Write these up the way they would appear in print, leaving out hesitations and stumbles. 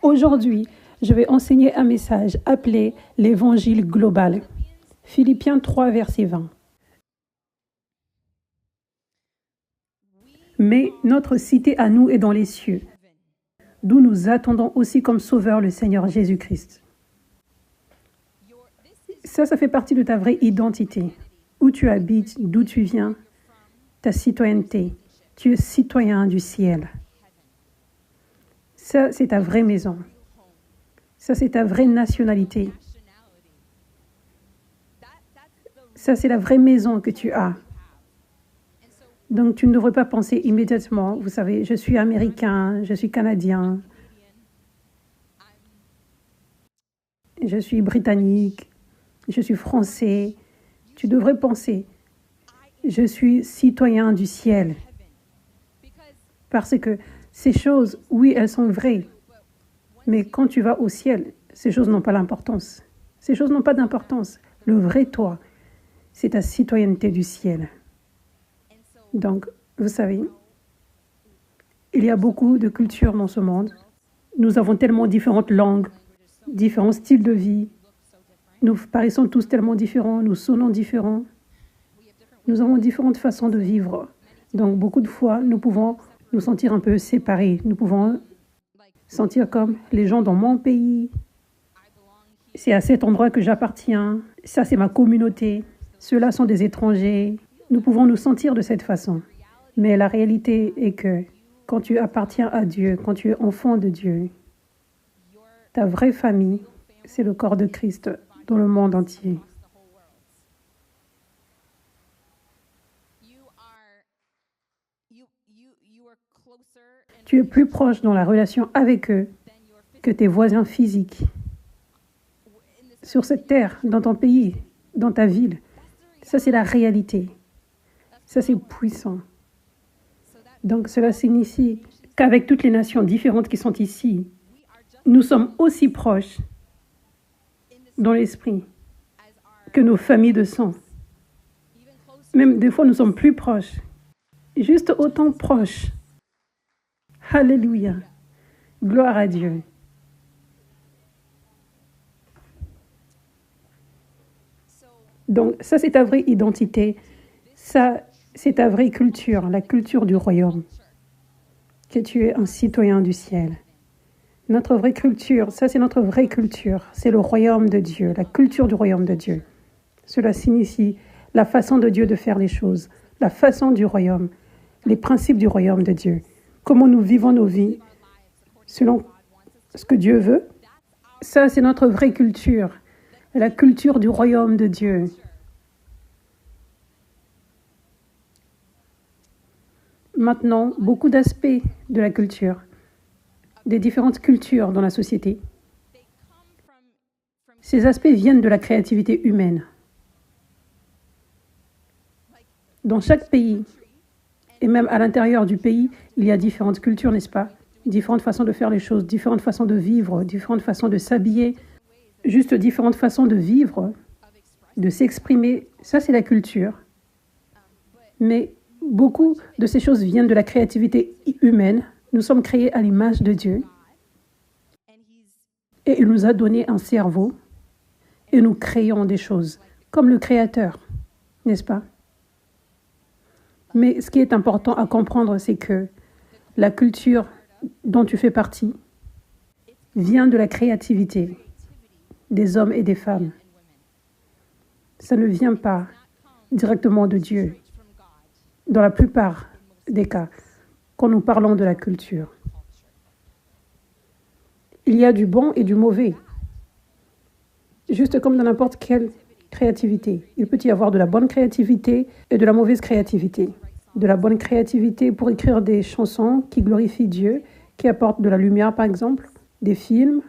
Aujourd'hui, je vais enseigner un message appelé l'Évangile global. Philippiens 3, verset 20. Mais notre cité à nous est dans les cieux, d'où nous attendons aussi comme sauveur le Seigneur Jésus-Christ. Ça fait partie de ta vraie identité. Où tu habites, d'où tu viens, ta citoyenneté. Tu es citoyen du ciel. Ça, c'est ta vraie maison. Ça, c'est ta vraie nationalité. Ça, c'est la vraie maison que tu as. Donc, tu ne devrais pas penser immédiatement, vous savez, je suis américain, je suis canadien, je suis britannique, je suis français. Tu devrais penser, je suis citoyen du ciel. Parce que ces choses, oui, elles sont vraies. Mais quand tu vas au ciel, ces choses n'ont pas d'importance. Ces choses n'ont pas d'importance. Le vrai toi, c'est ta citoyenneté du ciel. Donc, vous savez, il y a beaucoup de cultures dans ce monde. Nous avons tellement différentes langues, différents styles de vie. Nous paraissons tous tellement différents, nous sonnons différents. Nous avons différentes façons de vivre. Donc, beaucoup de fois, nous pouvons nous sentir un peu séparés. Nous pouvons sentir comme les gens dans mon pays. C'est à cet endroit que j'appartiens. Ça, c'est ma communauté. Ceux-là sont des étrangers. Nous pouvons nous sentir de cette façon. Mais la réalité est que quand tu appartiens à Dieu, quand tu es enfant de Dieu, ta vraie famille, c'est le corps de Christ dans le monde entier. Tu es plus proche dans la relation avec eux que tes voisins physiques. Sur cette terre, dans ton pays, dans ta ville, ça c'est la réalité. Ça c'est puissant. Donc cela signifie qu'avec toutes les nations différentes qui sont ici, nous sommes aussi proches dans l'esprit que nos familles de sang. Même des fois, nous sommes plus proches, juste autant proches. Alléluia. Gloire à Dieu. Donc, ça, c'est ta vraie identité. Ça, c'est ta vraie culture, la culture du royaume. Que tu es un citoyen du ciel. Notre vraie culture, ça, c'est notre vraie culture. C'est le royaume de Dieu, la culture du royaume de Dieu. Cela signifie la façon de Dieu de faire les choses, la façon du royaume, les principes du royaume de Dieu. Comment nous vivons nos vies selon ce que Dieu veut. Ça, c'est notre vraie culture, la culture du royaume de Dieu. Maintenant, beaucoup d'aspects de la culture, des différentes cultures dans la société. Ces aspects viennent de la créativité humaine. Dans chaque pays, et même à l'intérieur du pays, il y a différentes cultures, n'est-ce pas? Différentes façons de faire les choses, différentes façons de vivre, différentes façons de s'habiller, juste différentes façons de vivre, de s'exprimer. Ça, c'est la culture. Mais beaucoup de ces choses viennent de la créativité humaine. Nous sommes créés à l'image de Dieu. Et il nous a donné un cerveau. Et nous créons des choses, comme le Créateur, n'est-ce pas? Mais ce qui est important à comprendre, c'est que la culture dont tu fais partie vient de la créativité des hommes et des femmes. Ça ne vient pas directement de Dieu, dans la plupart des cas, quand nous parlons de la culture. Il y a du bon et du mauvais, juste comme dans n'importe quelle créativité. Il peut y avoir de la bonne créativité et de la mauvaise créativité. De la bonne créativité pour écrire des chansons qui glorifient Dieu, qui apportent de la lumière par exemple, des films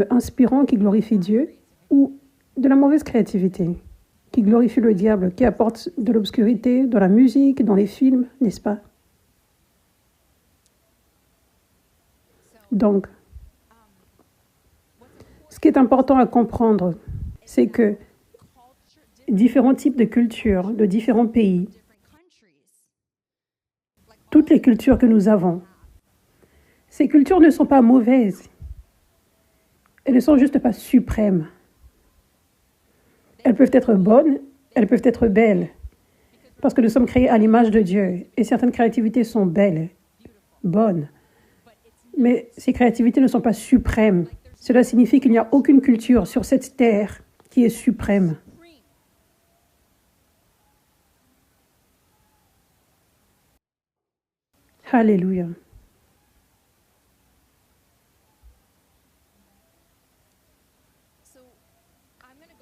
inspirants qui glorifient Dieu, ou de la mauvaise créativité qui glorifie le diable, qui apporte de l'obscurité dans la musique, dans les films, n'est-ce pas? Donc, ce qui est important à comprendre, c'est que différents types de cultures, de différents pays, toutes les cultures que nous avons, Ces cultures ne sont pas mauvaises. Elles ne sont juste pas suprêmes. Elles peuvent être bonnes, elles peuvent être belles. Parce que nous sommes créés à l'image de Dieu. Et certaines créativités sont belles, bonnes. Mais ces créativités ne sont pas suprêmes. Cela signifie qu'il n'y a aucune culture sur cette terre qui est suprême. Alléluia.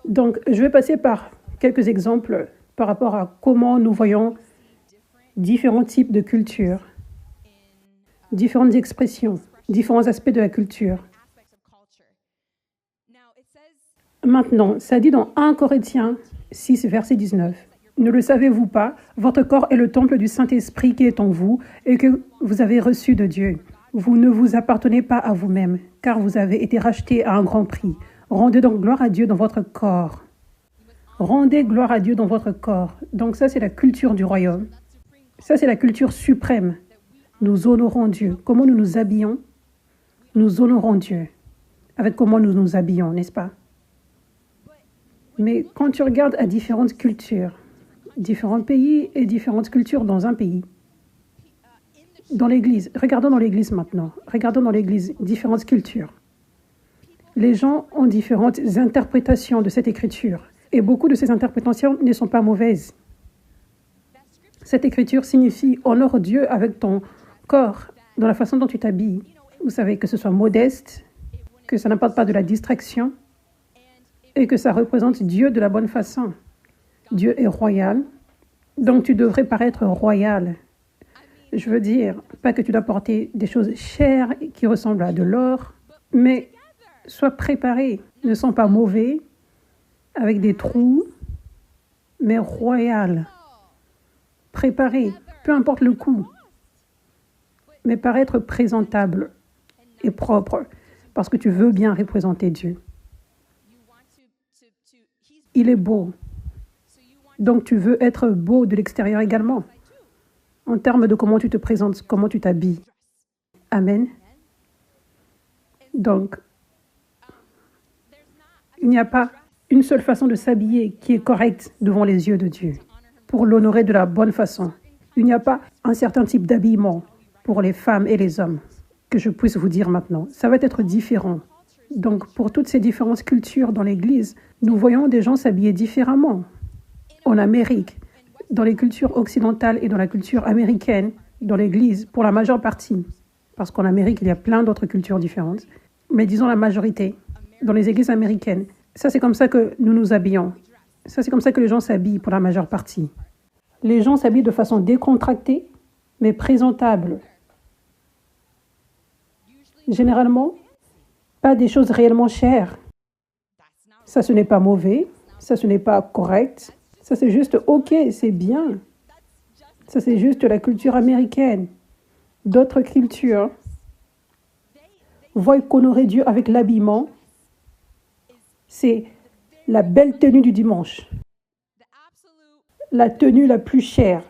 Donc, je vais passer par quelques exemples par rapport à comment nous voyons différents types de cultures, différentes expressions, différents aspects de la culture. Maintenant, ça dit dans 1 Corinthiens 6, verset 19. « Ne le savez-vous pas, votre corps est le temple du Saint-Esprit qui est en vous et que vous avez reçu de Dieu. Vous ne vous appartenez pas à vous-même, car vous avez été rachetés à un grand prix. Rendez donc gloire à Dieu dans votre corps. » Rendez gloire à Dieu dans votre corps. Donc ça, c'est la culture du royaume. Ça, c'est la culture suprême. Nous honorons Dieu. Comment nous nous habillons? Nous honorons Dieu avec comment nous nous habillons, n'est-ce pas? Mais quand tu regardes à différentes cultures, différents pays et différentes cultures dans un pays, dans l'Église, regardons dans l'Église maintenant, regardons dans l'Église différentes cultures. Les gens ont différentes interprétations de cette écriture et beaucoup de ces interprétations ne sont pas mauvaises. Cette écriture signifie honore Dieu avec ton corps, dans la façon dont tu t'habilles. Vous savez, que ce soit modeste, que ça n'apporte pas de la distraction et que ça représente Dieu de la bonne façon. Dieu est royal, donc tu devrais paraître royal. Je veux dire, pas que tu dois porter des choses chères qui ressemblent à de l'or, mais sois préparé. Ne sont pas mauvais, avec des trous, mais royal. Préparé, peu importe le coût, mais paraître présentable et propre, parce que tu veux bien représenter Dieu. Il est beau. Donc tu veux être beau de l'extérieur également, en termes de comment tu te présentes, comment tu t'habilles. Amen. Donc, il n'y a pas une seule façon de s'habiller qui est correcte devant les yeux de Dieu, pour l'honorer de la bonne façon. Il n'y a pas un certain type d'habillement pour les femmes et les hommes que je puisse vous dire maintenant. Ça va être différent. Donc, pour toutes ces différentes cultures dans l'Église, nous voyons des gens s'habiller différemment. En Amérique, dans les cultures occidentales et dans la culture américaine, dans l'Église, pour la majeure partie, parce qu'en Amérique, il y a plein d'autres cultures différentes, mais disons la majorité, dans les églises américaines, ça c'est comme ça que nous nous habillons. Ça c'est comme ça que les gens s'habillent pour la majeure partie. Les gens s'habillent de façon décontractée, mais présentable. Généralement, pas des choses réellement chères. Ça, ce n'est pas mauvais. Ça, ce n'est pas correct. Ça, c'est juste OK, c'est bien. Ça, c'est juste la culture américaine. D'autres cultures voient qu'honorer Dieu avec l'habillement, c'est la belle tenue du dimanche. La tenue la plus chère.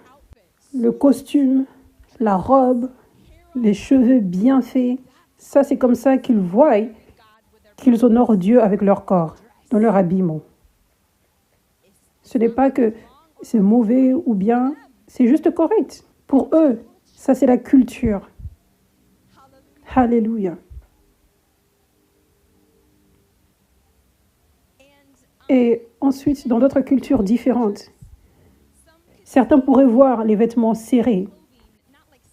Le costume, la robe, les cheveux bien faits. Ça, c'est comme ça qu'ils voient qu'ils honorent Dieu avec leur corps, dans leur habillement. Ce n'est pas que c'est mauvais ou bien, c'est juste correct. Pour eux, ça c'est la culture. Alléluia. Et ensuite, dans d'autres cultures différentes, certains pourraient voir les vêtements serrés,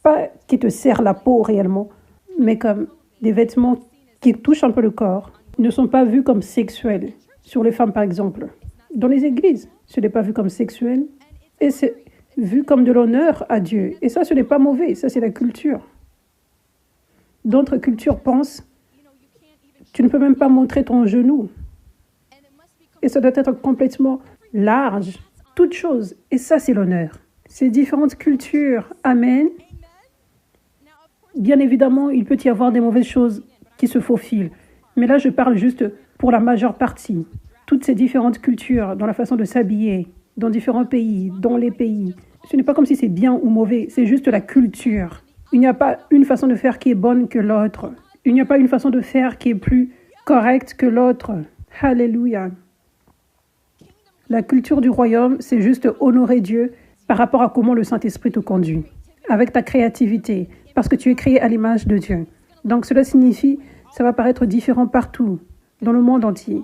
pas qui te serrent la peau réellement, mais comme des vêtements qui touchent un peu le corps, ne sont pas vus comme sexuels, sur les femmes par exemple. Dans les églises, ce n'est pas vu comme sexuel et c'est vu comme de l'honneur à Dieu. Et ça, ce n'est pas mauvais, ça c'est la culture. D'autres cultures pensent, tu ne peux même pas montrer ton genou. Et ça doit être complètement large, toute chose. Et ça, c'est l'honneur. Ces différentes cultures, amen. Bien évidemment, il peut y avoir des mauvaises choses qui se faufilent. Mais là, je parle juste pour la majeure partie. Toutes ces différentes cultures, dans la façon de s'habiller, dans différents pays, dans les pays. Ce n'est pas comme si c'est bien ou mauvais, c'est juste la culture. Il n'y a pas une façon de faire qui est bonne que l'autre. Il n'y a pas une façon de faire qui est plus correcte que l'autre. Alléluia. La culture du royaume, c'est juste honorer Dieu par rapport à comment le Saint-Esprit te conduit, avec ta créativité, parce que tu es créé à l'image de Dieu. Donc cela signifie, ça va paraître différent partout, dans le monde entier,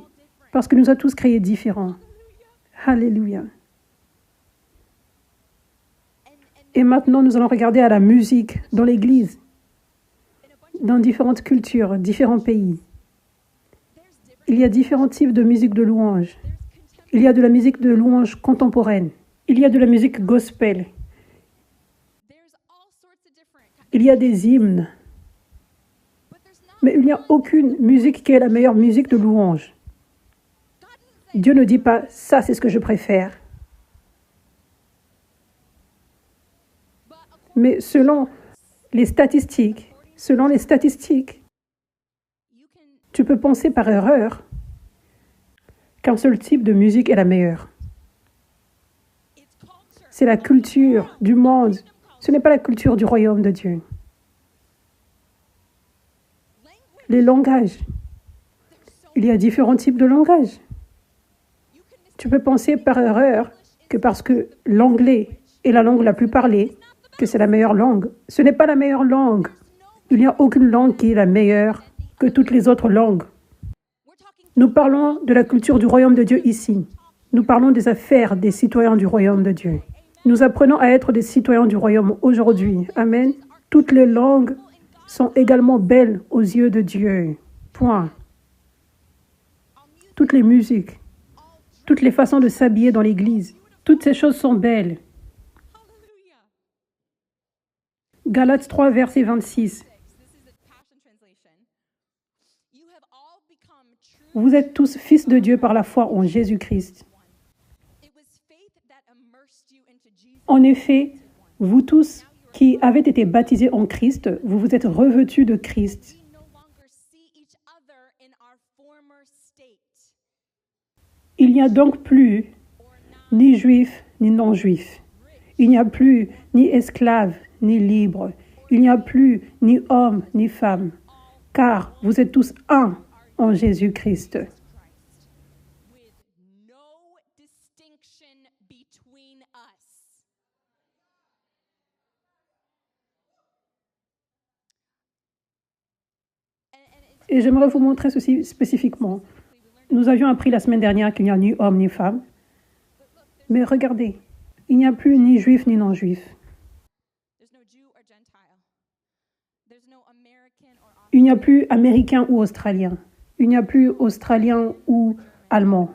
parce que nous a tous créés différents. Alléluia. Et maintenant, nous allons regarder à la musique dans l'Église, dans différentes cultures, différents pays. Il y a différents types de musique de louange. Il y a de la musique de louange contemporaine. Il y a de la musique gospel. Il y a des hymnes. Mais il n'y a aucune musique qui est la meilleure musique de louange. Dieu ne dit pas « ça, c'est ce que je préfère ». Mais selon les statistiques, tu peux penser par erreur qu'un seul type de musique est la meilleure. C'est la culture du monde. Ce n'est pas la culture du royaume de Dieu. Les langages. Il y a différents types de langages. Tu peux penser par erreur que parce que l'anglais est la langue la plus parlée, que c'est la meilleure langue. Ce n'est pas la meilleure langue. Il n'y a aucune langue qui est la meilleure que toutes les autres langues. Nous parlons de la culture du royaume de Dieu ici. Nous parlons des affaires des citoyens du royaume de Dieu. Nous apprenons à être des citoyens du royaume aujourd'hui. Amen. Toutes les langues sont également belles aux yeux de Dieu. Point. Toutes les musiques, toutes les façons de s'habiller dans l'église, toutes ces choses sont belles. Galates 3, verset 26. Vous êtes tous fils de Dieu par la foi en Jésus-Christ. En effet, vous tous qui avez été baptisés en Christ, vous vous êtes revêtus de Christ. Il n'y a donc plus ni juif ni non-juif. Il n'y a plus ni esclave ni libre. Il n'y a plus ni homme ni femme. Car vous êtes tous un en Jésus-Christ. Et j'aimerais vous montrer ceci spécifiquement. Nous avions appris la semaine dernière qu'il n'y a ni homme ni femme. Mais regardez, il n'y a plus ni juif ni non-juif. Il n'y a plus américain ou australien. Il n'y a plus australien ou allemand.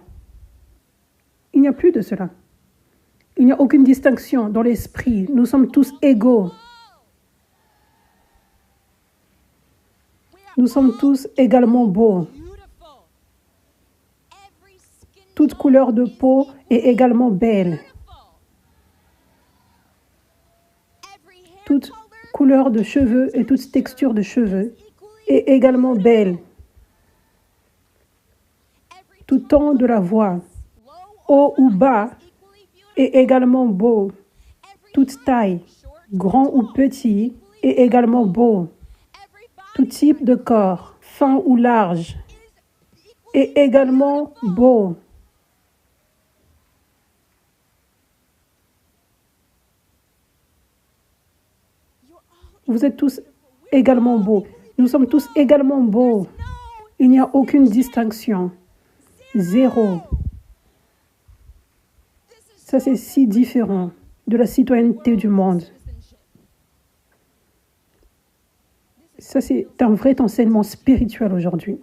Il n'y a plus de cela. Il n'y a aucune distinction dans l'esprit. Nous sommes tous égaux. Nous sommes tous également beaux. Toute couleur de peau est également belle. Toute couleur de cheveux et toute texture de cheveux est également belle. Tout ton de la voix, haut ou bas, est également beau. Toute taille, grand ou petit, est également beau. Tout type de corps, fin ou large, est également beau. Vous êtes tous également beaux. Nous sommes tous également beaux. Il n'y a aucune distinction. Zéro. Ça, c'est si différent de la citoyenneté du monde. Ça, c'est un vrai enseignement spirituel aujourd'hui.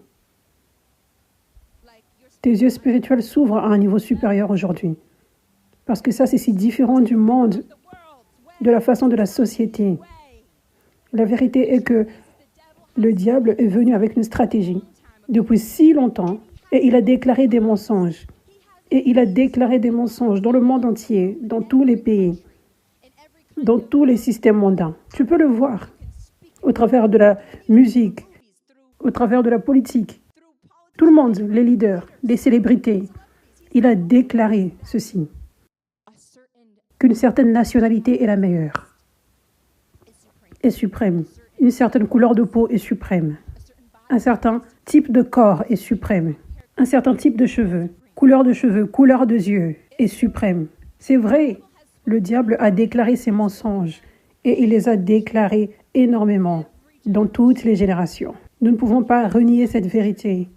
Tes yeux spirituels s'ouvrent à un niveau supérieur aujourd'hui. Parce que ça, c'est si différent du monde, de la façon de la société. La vérité est que le diable est venu avec une stratégie depuis si longtemps et il a déclaré des mensonges. Et il a déclaré des mensonges dans le monde entier, dans tous les pays, dans tous les systèmes mondains. Tu peux le voir au travers de la musique, au travers de la politique. Tout le monde, les leaders, les célébrités, il a déclaré ceci, qu'une certaine nationalité est la meilleure. est suprême. Une certaine couleur de peau est suprême. Un certain type de corps est suprême. Un certain type de cheveux, couleur de yeux est suprême. C'est vrai, le diable a déclaré ses mensonges et il les a déclarés énormément dans toutes les générations. Nous ne pouvons pas renier cette vérité,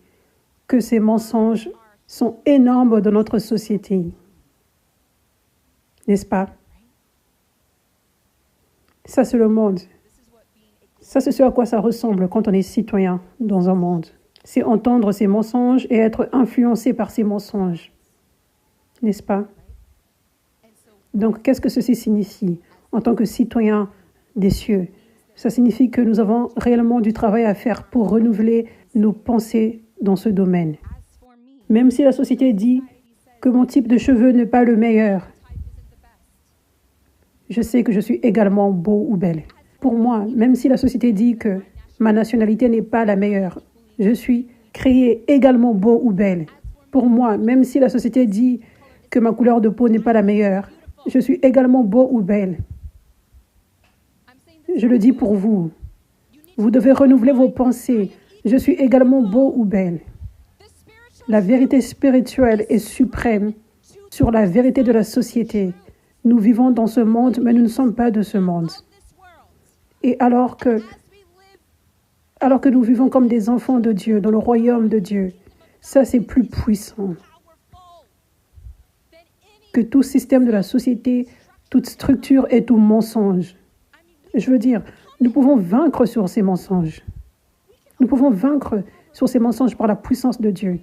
que ces mensonges sont énormes dans notre société. N'est-ce pas? Ça, c'est le monde. Ça, c'est ce à quoi ça ressemble quand on est citoyen dans un monde. C'est entendre ces mensonges et être influencé par ces mensonges. N'est-ce pas? Donc, qu'est-ce que ceci signifie en tant que citoyen des cieux? Ça signifie que nous avons réellement du travail à faire pour renouveler nos pensées dans ce domaine. Même si la société dit que mon type de cheveux n'est pas le meilleur, je sais que je suis également beau ou belle. Pour moi, même si la société dit que ma nationalité n'est pas la meilleure, je suis créée également beau ou belle. Pour moi, même si la société dit que ma couleur de peau n'est pas la meilleure, je suis également beau ou belle. Je le dis pour vous. Vous devez renouveler vos pensées. Je suis également beau ou belle. La vérité spirituelle est suprême sur la vérité de la société. Nous vivons dans ce monde, mais nous ne sommes pas de ce monde. Et alors que nous vivons comme des enfants de Dieu, dans le royaume de Dieu, ça c'est plus puissant que tout système de la société, toute structure et tout mensonge. Je veux dire, nous pouvons vaincre sur ces mensonges. Nous pouvons vaincre sur ces mensonges par la puissance de Dieu.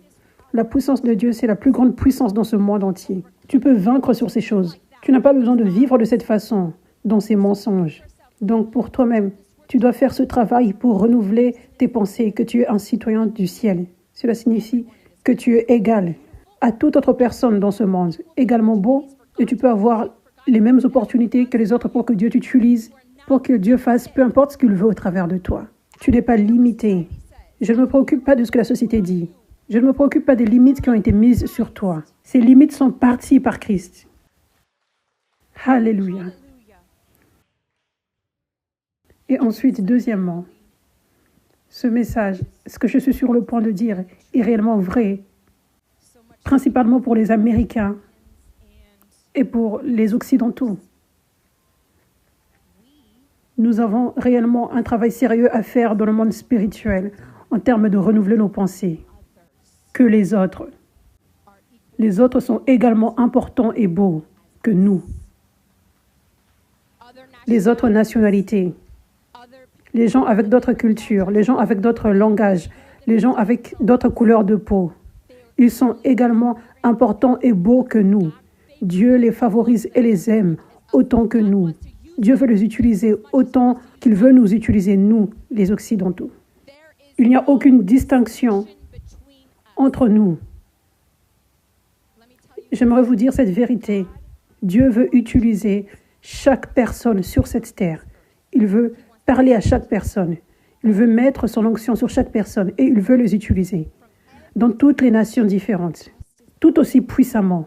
La puissance de Dieu, c'est la plus grande puissance dans ce monde entier. Tu peux vaincre sur ces choses. Tu n'as pas besoin de vivre de cette façon, dans ces mensonges. Donc, pour toi-même, tu dois faire ce travail pour renouveler tes pensées, que tu es un citoyen du ciel. Cela signifie que tu es égal à toute autre personne dans ce monde, également beau, et tu peux avoir les mêmes opportunités que les autres pour que Dieu t'utilise, pour que Dieu fasse peu importe ce qu'il veut au travers de toi. Tu n'es pas limité. Je ne me préoccupe pas de ce que la société dit. Je ne me préoccupe pas des limites qui ont été mises sur toi. Ces limites sont parties par Christ. Alléluia. Et ensuite, deuxièmement, ce message, ce que je suis sur le point de dire, est réellement vrai, principalement pour les Américains et pour les Occidentaux. Nous avons réellement un travail sérieux à faire dans le monde spirituel en termes de renouveler nos pensées que les autres. Les autres sont également importants et beaux que nous. Les autres nationalités, les gens avec d'autres cultures, les gens avec d'autres langages, les gens avec d'autres couleurs de peau. Ils sont également importants et beaux que nous. Dieu les favorise et les aime autant que nous. Dieu veut les utiliser autant qu'il veut nous utiliser, nous, les Occidentaux. Il n'y a aucune distinction entre nous. J'aimerais vous dire cette vérité. Dieu veut utiliser chaque personne sur cette terre. Il veut parler à chaque personne. Il veut mettre son onction sur chaque personne et il veut les utiliser dans toutes les nations différentes, tout aussi puissamment.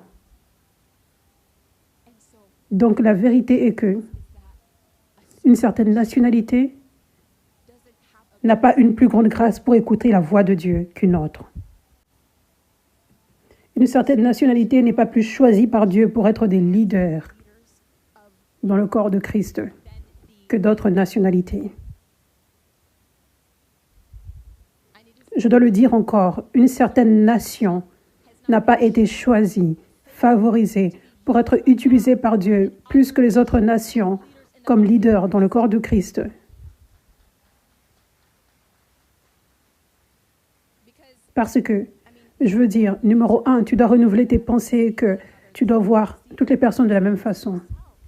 Donc la vérité est que une certaine nationalité n'a pas une plus grande grâce pour écouter la voix de Dieu qu'une autre. Une certaine nationalité n'est pas plus choisie par Dieu pour être des leaders dans le corps de Christ que d'autres nationalités. Je dois le dire encore, une certaine nation n'a pas été choisie, favorisée pour être utilisée par Dieu plus que les autres nations comme leaders dans le corps de Christ. Parce que, je veux dire, numéro 1, tu dois renouveler tes pensées que tu dois voir toutes les personnes de la même façon.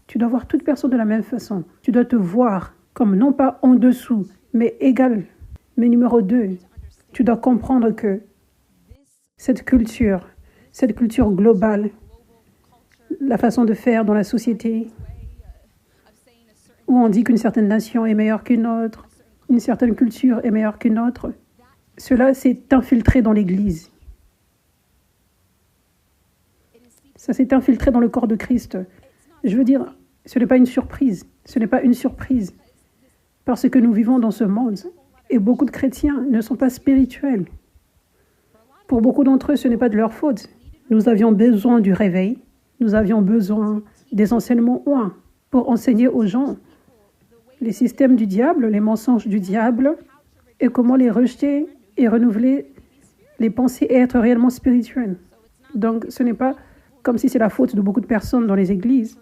Tu dois voir toutes personnes de la même façon. Tu dois te voir comme non pas en dessous, mais égal. Mais numéro 2, tu dois comprendre que cette culture globale, la façon de faire dans la société, où on dit qu'une certaine nation est meilleure qu'une autre, une certaine culture est meilleure qu'une autre, cela s'est infiltré dans l'Église. Ça s'est infiltré dans le corps de Christ. Je veux dire, ce n'est pas une surprise. Ce n'est pas une surprise. Parce que nous vivons dans ce monde et beaucoup de chrétiens ne sont pas spirituels. Pour beaucoup d'entre eux, ce n'est pas de leur faute. Nous avions besoin du réveil, nous avions besoin des enseignements pour enseigner aux gens les systèmes du diable, les mensonges du diable et comment les rejeter et renouveler les pensées et être réellement spirituels. Donc, ce n'est pas comme si c'est la faute de beaucoup de personnes dans les églises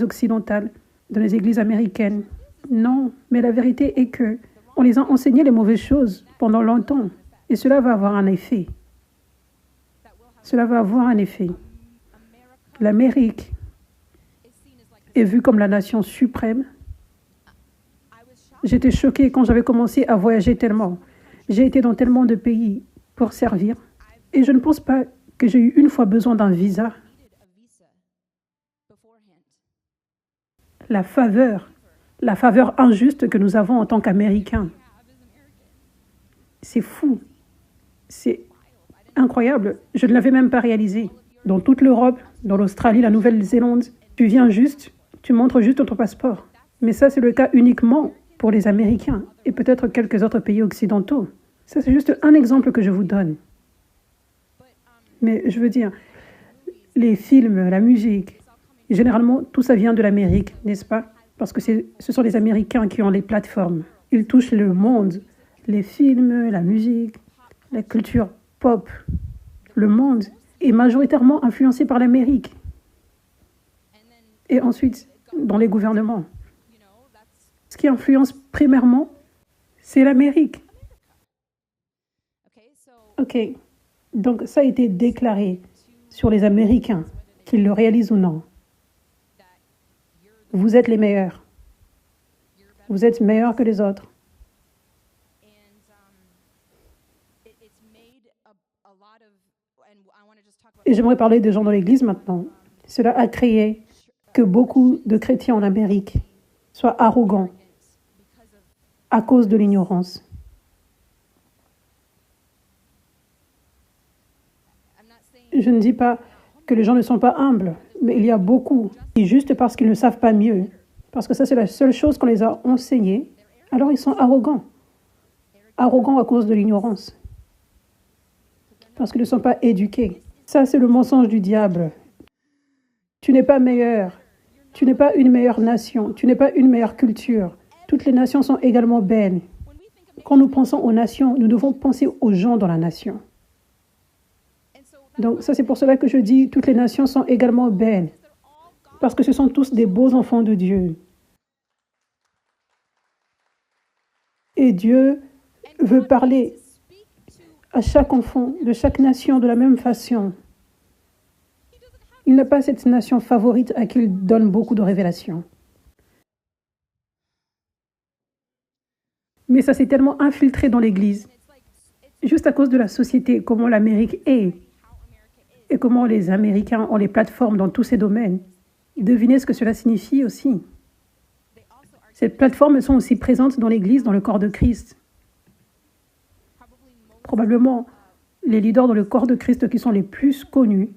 occidentales, dans les églises américaines. Non, mais la vérité est que on les a enseigné les mauvaises choses pendant longtemps et cela va avoir un effet. Cela va avoir un effet. L'Amérique est vue comme la nation suprême. J'étais choquée quand j'avais commencé à voyager tellement. J'ai été dans tellement de pays pour servir et je ne pense pas que j'ai eu une fois besoin d'un visa. La faveur injuste que nous avons en tant qu'Américains. C'est fou. C'est incroyable. Je ne l'avais même pas réalisé. Dans toute l'Europe, dans l'Australie, la Nouvelle-Zélande, tu viens juste, tu montres juste ton passeport. Mais ça, c'est le cas uniquement pour les Américains et peut-être quelques autres pays occidentaux. Ça, c'est juste un exemple que je vous donne. Mais je veux dire, les films, la musique, généralement, tout ça vient de l'Amérique, n'est-ce pas? Parce que ce sont les Américains qui ont les plateformes. Ils touchent le monde. Les films, la musique, la culture pop, le monde est majoritairement influencé par l'Amérique. Et ensuite, dans les gouvernements. Ce qui influence primairement, c'est l'Amérique. OK. Donc, ça a été déclaré sur les Américains, qu'ils le réalisent ou non. Vous êtes les meilleurs. Vous êtes meilleurs que les autres. Et j'aimerais parler des gens dans l'Église maintenant. Cela a créé que beaucoup de chrétiens en Amérique soient arrogants à cause de l'ignorance. Je ne dis pas que les gens ne sont pas humbles, mais il y a beaucoup qui, juste parce qu'ils ne savent pas mieux, parce que ça c'est la seule chose qu'on les a enseignés, alors ils sont arrogants. Arrogants à cause de l'ignorance. Parce qu'ils ne sont pas éduqués. Ça c'est le mensonge du diable. Tu n'es pas meilleur. Tu n'es pas une meilleure nation. Tu n'es pas une meilleure culture. Toutes les nations sont également belles. Quand nous pensons aux nations, nous devons penser aux gens dans la nation. Donc ça c'est pour cela que je dis toutes les nations sont également belles. Parce que ce sont tous des beaux enfants de Dieu. Et Dieu veut parler à chaque enfant de chaque nation de la même façon. Il n'a pas cette nation favorite à qui il donne beaucoup de révélations. Mais ça s'est tellement infiltré dans l'Église, juste à cause de la société, comment l'Amérique est, et comment les Américains ont les plateformes dans tous ces domaines. Devinez ce que cela signifie aussi. Ces plateformes sont aussi présentes dans l'Église, dans le corps de Christ. Probablement, les leaders dans le corps de Christ qui sont les plus connus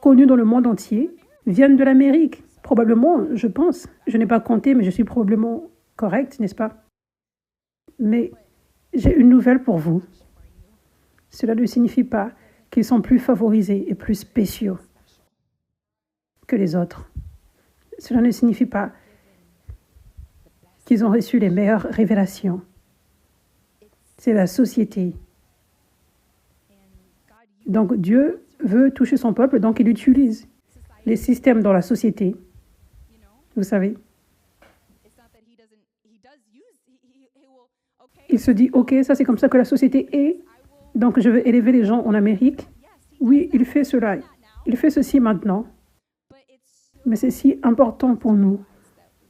dans le monde entier, viennent de l'Amérique. Probablement, je pense. Je n'ai pas compté, mais je suis probablement correcte, n'est-ce pas? Mais j'ai une nouvelle pour vous. Cela ne signifie pas qu'ils sont plus favorisés et plus spéciaux que les autres. Cela ne signifie pas qu'ils ont reçu les meilleures révélations. C'est la société. Donc Dieu veut toucher son peuple, donc il utilise les systèmes dans la société. Vous savez. Il se dit, OK, ça c'est comme ça que la société est, donc je veux élever les gens en Amérique. Oui, il fait cela. Il fait ceci maintenant. Mais c'est si important pour nous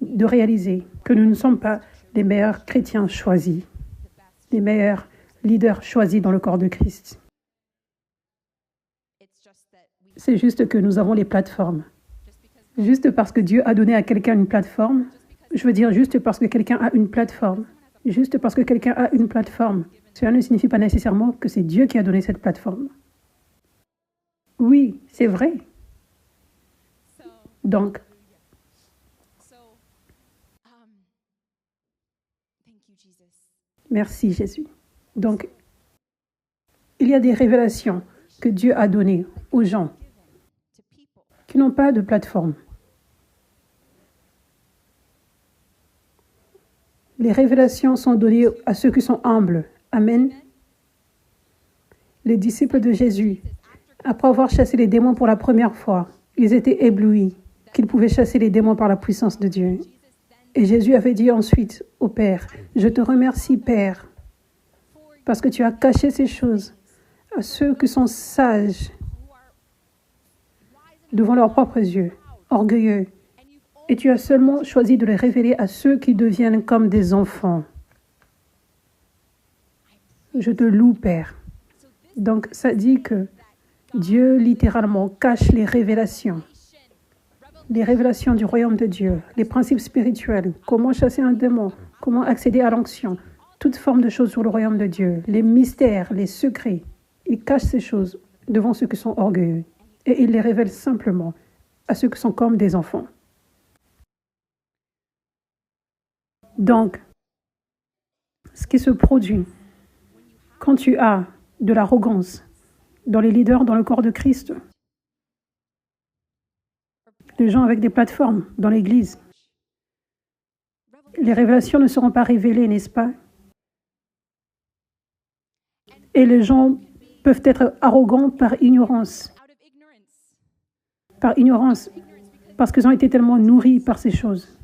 de réaliser que nous ne sommes pas les meilleurs chrétiens choisis, les meilleurs leaders choisis dans le corps de Christ. C'est juste que nous avons les plateformes. Juste parce que Dieu a donné à quelqu'un une plateforme, je veux dire juste parce que quelqu'un a une plateforme, juste parce que quelqu'un a une plateforme, cela ne signifie pas nécessairement que c'est Dieu qui a donné cette plateforme. Oui, c'est vrai. Donc, Merci Jésus. Donc, il y a des révélations que Dieu a données aux gens qui n'ont pas de plateforme. Les révélations sont données à ceux qui sont humbles. Amen. Les disciples de Jésus, après avoir chassé les démons pour la première fois, ils étaient éblouis qu'ils pouvaient chasser les démons par la puissance de Dieu. Et Jésus avait dit ensuite au Père, « Je te remercie, Père, parce que tu as caché ces choses à ceux qui sont sages devant leurs propres yeux, orgueilleux, et tu as seulement choisi de les révéler à ceux qui deviennent comme des enfants. Je te loue, Père. » Donc, ça dit que Dieu, littéralement, cache les révélations du royaume de Dieu, les principes spirituels, comment chasser un démon, comment accéder à l'onction, toute forme de choses sur le royaume de Dieu, les mystères, les secrets. Il cache ces choses devant ceux qui sont orgueilleux et il les révèle simplement à ceux qui sont comme des enfants. Donc, ce qui se produit quand tu as de l'arrogance dans les leaders dans le corps de Christ, les gens avec des plateformes dans l'Église, les révélations ne seront pas révélées, n'est-ce pas? Et les gens peuvent être arrogants par ignorance. Par ignorance, parce qu'ils ont été tellement nourris par ces choses.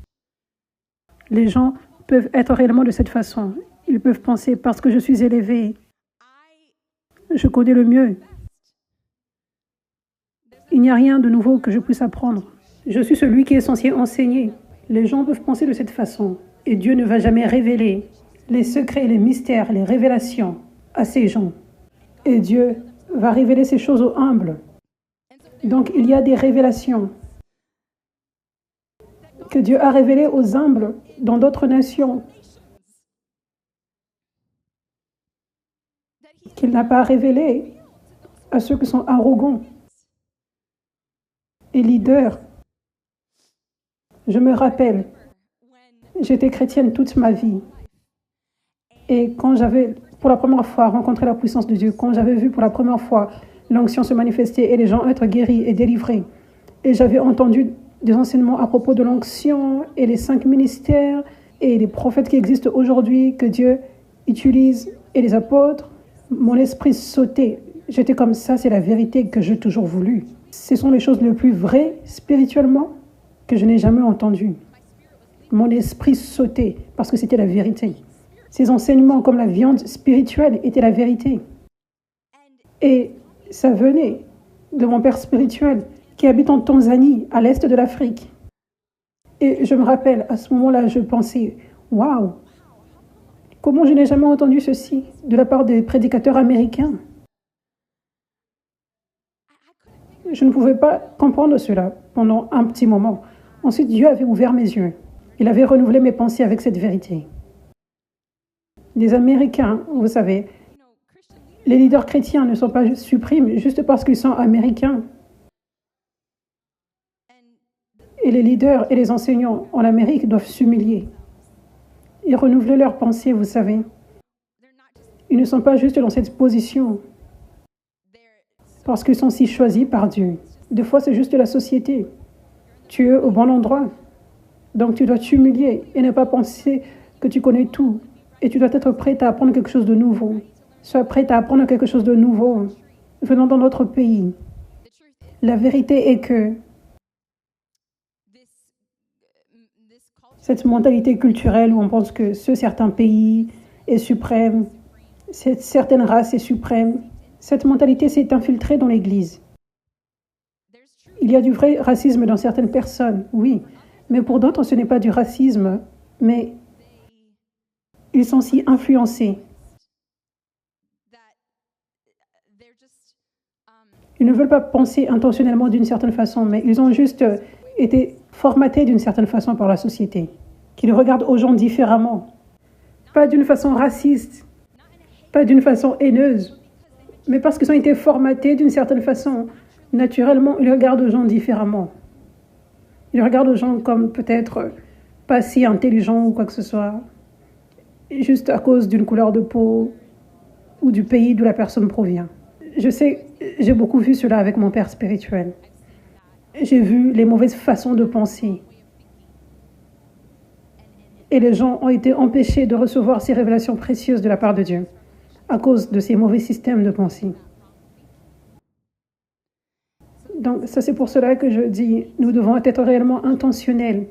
Les gens peuvent être réellement de cette façon. Ils peuvent penser, parce que je suis élevé, je connais le mieux. Il n'y a rien de nouveau que je puisse apprendre. Je suis celui qui est censé enseigner. Les gens peuvent penser de cette façon. Et Dieu ne va jamais révéler les secrets, les mystères, les révélations à ces gens. Et Dieu va révéler ces choses aux humbles. Donc, il y a des révélations que Dieu a révélées aux humbles dans d'autres nations, qu'il n'a pas révélées à ceux qui sont arrogants et leaders. Je me rappelle, j'étais chrétienne toute ma vie. Et quand j'avais pour la première fois rencontré la puissance de Dieu, quand j'avais vu pour la première fois l'onction se manifester et les gens être guéris et délivrés, et j'avais entendu des enseignements à propos de l'onction et les 5 ministères et les prophètes qui existent aujourd'hui que Dieu utilise et les apôtres, mon esprit sautait. J'étais comme ça, c'est la vérité que j'ai toujours voulu. Ce sont les choses les plus vraies spirituellement que je n'ai jamais entendues. Mon esprit sautait parce que c'était la vérité. Ces enseignements comme la viande spirituelle étaient la vérité. Et ça venait de mon père spirituel qui habite en Tanzanie, à l'est de l'Afrique. Et je me rappelle, à ce moment-là, je pensais, waouh, comment je n'ai jamais entendu ceci de la part des prédicateurs américains? Je ne pouvais pas comprendre cela pendant un petit moment. Ensuite, Dieu avait ouvert mes yeux. Il avait renouvelé mes pensées avec cette vérité. Les Américains, vous savez, les leaders chrétiens ne sont pas suprêmes juste parce qu'ils sont américains. Et les leaders et les enseignants en Amérique doivent s'humilier et renouveler leurs pensées, vous savez. Ils ne sont pas juste dans cette position parce qu'ils sont si choisis par Dieu. Des fois, c'est juste la société. Tu es au bon endroit. Donc, tu dois t'humilier et ne pas penser que tu connais tout. Et tu dois être prêt à apprendre quelque chose de nouveau. Sois prêt à apprendre quelque chose de nouveau venant dans notre pays. La vérité est que cette mentalité culturelle où on pense que ce certain pays est suprême, cette certaine race est suprême, cette mentalité s'est infiltrée dans l'Église. Il y a du vrai racisme dans certaines personnes, oui, mais pour d'autres, ce n'est pas du racisme, mais ils sont si influencés. Ils ne veulent pas penser intentionnellement d'une certaine façon, mais ils ont juste été formatés d'une certaine façon par la société, qu'ils regardent aux gens différemment. Pas d'une façon raciste, pas d'une façon haineuse, mais parce qu'ils ont été formatés d'une certaine façon. Naturellement, ils regardent aux gens différemment. Ils regardent aux gens comme peut-être pas si intelligents ou quoi que ce soit. juste à cause d'une couleur de peau ou du pays d'où la personne provient. Je sais, j'ai beaucoup vu cela avec mon père spirituel. J'ai vu les mauvaises façons de penser. Et les gens ont été empêchés de recevoir ces révélations précieuses de la part de Dieu à cause de ces mauvais systèmes de pensée. Donc, ça c'est pour cela que je dis, nous devons être réellement intentionnels.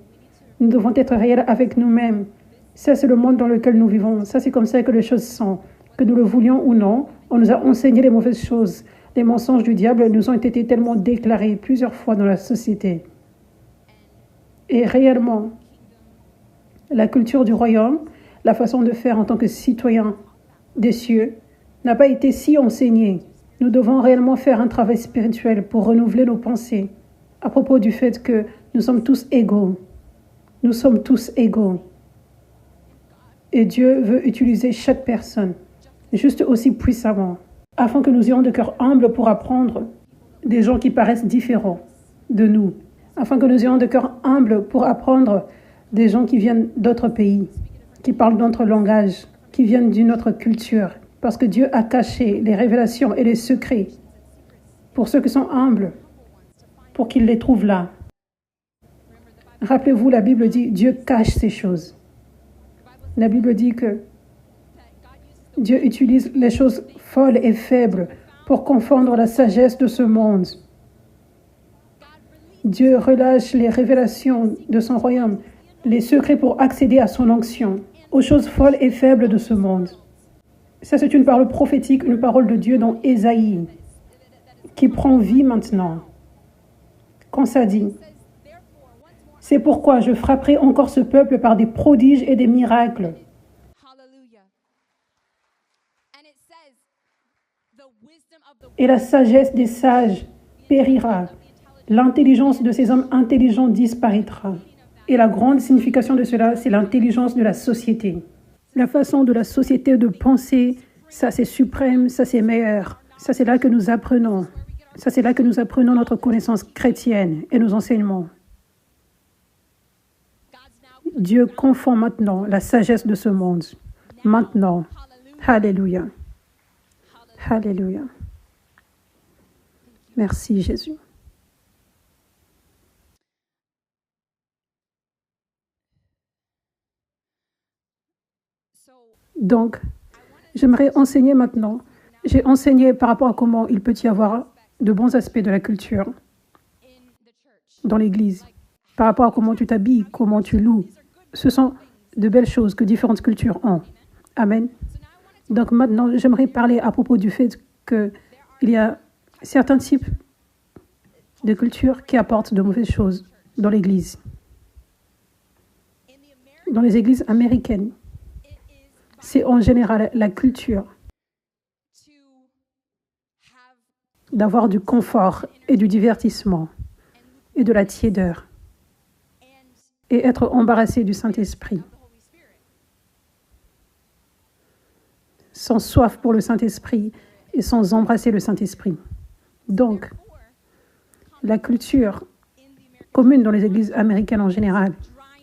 Nous devons être réels avec nous-mêmes. Ça, c'est le monde dans lequel nous vivons. Ça, c'est comme ça que les choses sont. Que nous le voulions ou non, on nous a enseigné les mauvaises choses. Les mensonges du diable nous ont été tellement déclarés plusieurs fois dans la société. Et réellement, la culture du royaume, la façon de faire en tant que citoyen des cieux, n'a pas été si enseignée. Nous devons réellement faire un travail spirituel pour renouveler nos pensées à propos du fait que nous sommes tous égaux. Nous sommes tous égaux. Et Dieu veut utiliser chaque personne juste aussi puissamment, afin que nous ayons de cœur humble pour apprendre des gens qui paraissent différents de nous, afin que nous ayons de cœur humble pour apprendre des gens qui viennent d'autres pays, qui parlent d'autres langages, qui viennent d'une autre culture, parce que Dieu a caché les révélations et les secrets pour ceux qui sont humbles, pour qu'ils les trouvent là. Rappelez-vous, la Bible dit, Dieu cache ces choses. La Bible dit que Dieu utilise les choses folles et faibles pour confondre la sagesse de ce monde. Dieu relâche les révélations de son royaume, les secrets pour accéder à son onction, aux choses folles et faibles de ce monde. Ça, c'est une parole prophétique, une parole de Dieu dans Ésaïe, qui prend vie maintenant. Quand ça dit, c'est pourquoi je frapperai encore ce peuple par des prodiges et des miracles. Et la sagesse des sages périra. L'intelligence de ces hommes intelligents disparaîtra. Et la grande signification de cela, c'est l'intelligence de la société. La façon de la société de penser, ça c'est suprême, ça c'est meilleur. Ça c'est là que nous apprenons. Ça c'est là que nous apprenons notre connaissance chrétienne et nos enseignements. Dieu confond maintenant la sagesse de ce monde. Maintenant. Alléluia. Alléluia. Merci Jésus. Donc, j'aimerais enseigner maintenant. J'ai enseigné par rapport à comment il peut y avoir de bons aspects de la culture dans l'Église, par rapport à comment tu t'habilles, comment tu loues. Ce sont de belles choses que différentes cultures ont. Amen. Donc maintenant, j'aimerais parler à propos du fait qu'il y a certains types de cultures qui apportent de mauvaises choses dans l'Église. Dans les églises américaines, c'est en général la culture d'avoir du confort et du divertissement et de la tiédeur et être embarrassé du Saint-Esprit, sans soif pour le Saint-Esprit et sans embrasser le Saint-Esprit. Donc, la culture commune dans les églises américaines en général,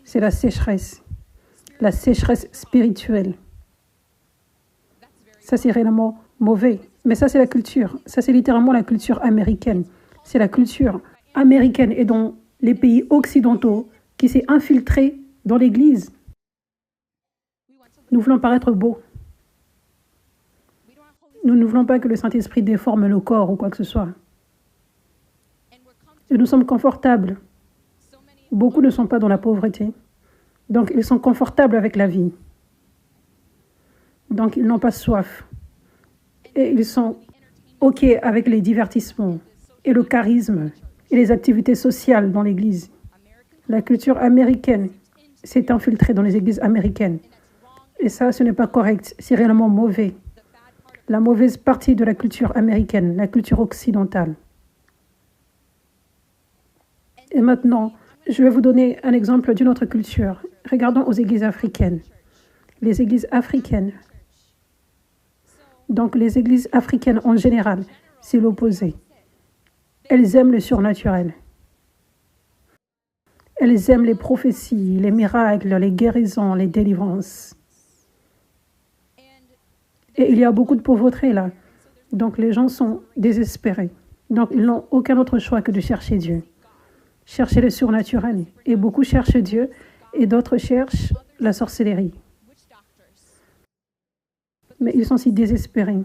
c'est la sécheresse spirituelle. Ça, c'est réellement mauvais. Mais ça, c'est la culture. Ça, c'est littéralement la culture américaine. C'est la culture américaine et dans les pays occidentaux qui s'est infiltrée dans l'Église. Nous voulons paraître beaux. Nous ne voulons pas que le Saint-Esprit déforme le corps ou quoi que ce soit. Et nous sommes confortables. Beaucoup ne sont pas dans la pauvreté. Donc, ils sont confortables avec la vie. Donc, ils n'ont pas soif. Et ils sont OK avec les divertissements et le charisme et les activités sociales dans l'Église. La culture américaine s'est infiltrée dans les églises américaines. Et ça, ce n'est pas correct. C'est réellement mauvais. La mauvaise partie de la culture américaine, la culture occidentale. Et maintenant, je vais vous donner un exemple d'une autre culture. Regardons aux églises africaines. Les églises africaines. Donc, les églises africaines en général, c'est l'opposé. Elles aiment le surnaturel. Elles aiment les prophéties, les miracles, les guérisons, les délivrances. Et il y a beaucoup de pauvreté là. Donc les gens sont désespérés. Donc ils n'ont aucun autre choix que de chercher Dieu. Chercher le surnaturel. Et beaucoup cherchent Dieu et d'autres cherchent la sorcellerie. Mais ils sont si désespérés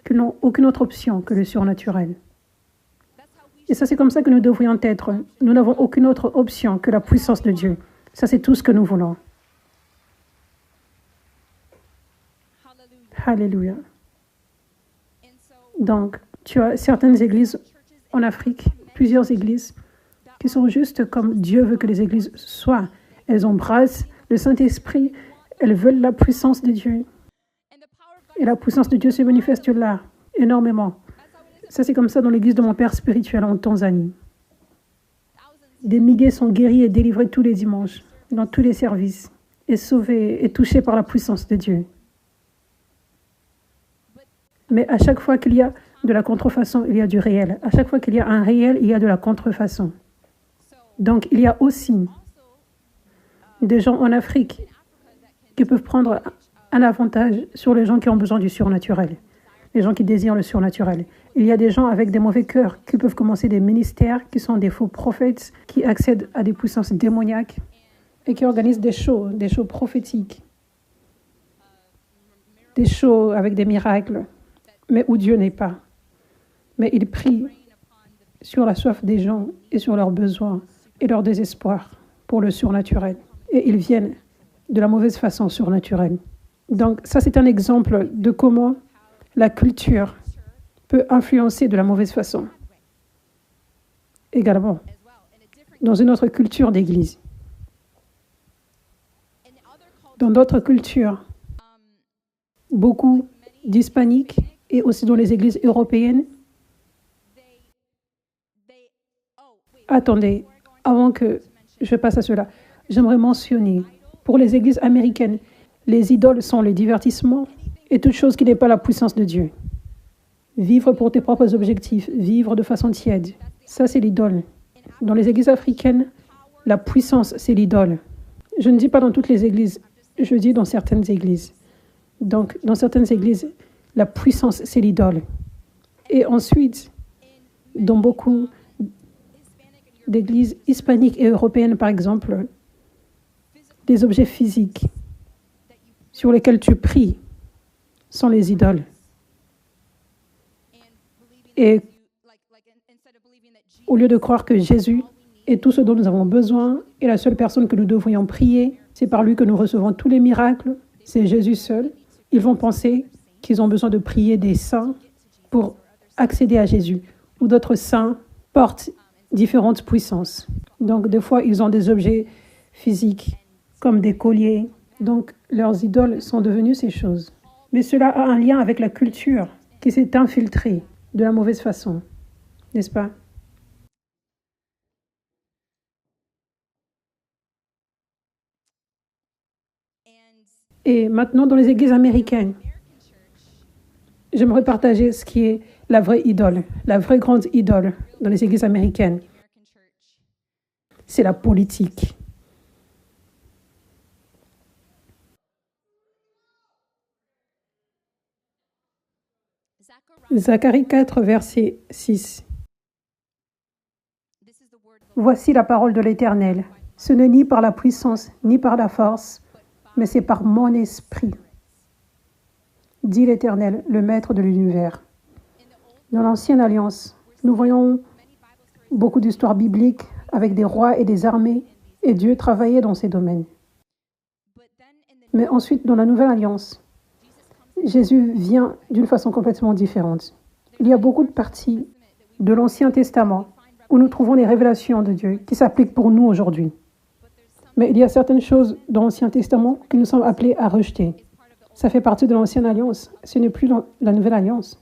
qu'ils n'ont aucune autre option que le surnaturel. Et ça, c'est comme ça que nous devrions être. Nous n'avons aucune autre option que la puissance de Dieu. Ça, c'est tout ce que nous voulons. Alléluia. Donc, tu as certaines églises en Afrique, plusieurs églises, qui sont juste comme Dieu veut que les églises soient. Elles embrassent le Saint-Esprit, elles veulent la puissance de Dieu. Et la puissance de Dieu se manifeste là, énormément. Ça, c'est comme ça dans l'église de mon père spirituel en Tanzanie. Des milliers sont guéris et délivrés tous les dimanches, dans tous les services, et sauvés et touchés par la puissance de Dieu. Mais à chaque fois qu'il y a de la contrefaçon, il y a du réel. À chaque fois qu'il y a un réel, il y a de la contrefaçon. Donc, il y a aussi des gens en Afrique qui peuvent prendre un avantage sur les gens qui ont besoin du surnaturel, les gens qui désirent le surnaturel. Il y a des gens avec des mauvais cœurs qui peuvent commencer des ministères, qui sont des faux prophètes, qui accèdent à des puissances démoniaques et qui organisent des shows prophétiques, des shows avec des miracles, mais où Dieu n'est pas. Mais ils prient sur la soif des gens et sur leurs besoins et leur désespoir pour le surnaturel. Et ils viennent de la mauvaise façon surnaturelle. Donc ça, c'est un exemple de comment la culture peut influencer de la mauvaise façon. Également, dans une autre culture d'église. Dans d'autres cultures, beaucoup d'hispaniques et aussi dans les églises européennes. Attendez, avant que je passe à cela, j'aimerais mentionner, pour les églises américaines, les idoles sont les divertissements et toute chose qui n'est pas la puissance de Dieu. Vivre pour tes propres objectifs, vivre de façon tiède, ça c'est l'idole. Dans les églises africaines, la puissance c'est l'idole. Je ne dis pas dans toutes les églises, je dis dans certaines églises. Donc dans certaines églises, la puissance c'est l'idole. Et ensuite, dans beaucoup d'églises hispaniques et européennes par exemple, des objets physiques sur lesquels tu pries sont les idoles. Et au lieu de croire que Jésus est tout ce dont nous avons besoin et la seule personne que nous devrions prier, c'est par lui que nous recevons tous les miracles, c'est Jésus seul, ils vont penser qu'ils ont besoin de prier des saints pour accéder à Jésus. Ou d'autres saints portent différentes puissances. Donc des fois, ils ont des objets physiques comme des colliers. Donc leurs idoles sont devenues ces choses. Mais cela a un lien avec la culture qui s'est infiltrée de la mauvaise façon, n'est-ce pas? Et maintenant, dans les églises américaines, j'aimerais partager ce qui est la vraie idole, la vraie grande idole dans les églises américaines. C'est la politique. Zacharie 4, verset 6. Voici la parole de l'Éternel. Ce n'est ni par la puissance, ni par la force, mais c'est par mon esprit, dit l'Éternel, le Maître de l'univers. Dans l'Ancienne Alliance, nous voyons beaucoup d'histoires bibliques avec des rois et des armées, et Dieu travaillait dans ces domaines. Mais ensuite, dans la Nouvelle Alliance, Jésus vient d'une façon complètement différente. Il y a beaucoup de parties de l'Ancien Testament où nous trouvons les révélations de Dieu qui s'appliquent pour nous aujourd'hui. Mais il y a certaines choses dans l'Ancien Testament que nous sommes appelés à rejeter. Ça fait partie de l'Ancienne Alliance. Ce n'est plus la Nouvelle Alliance.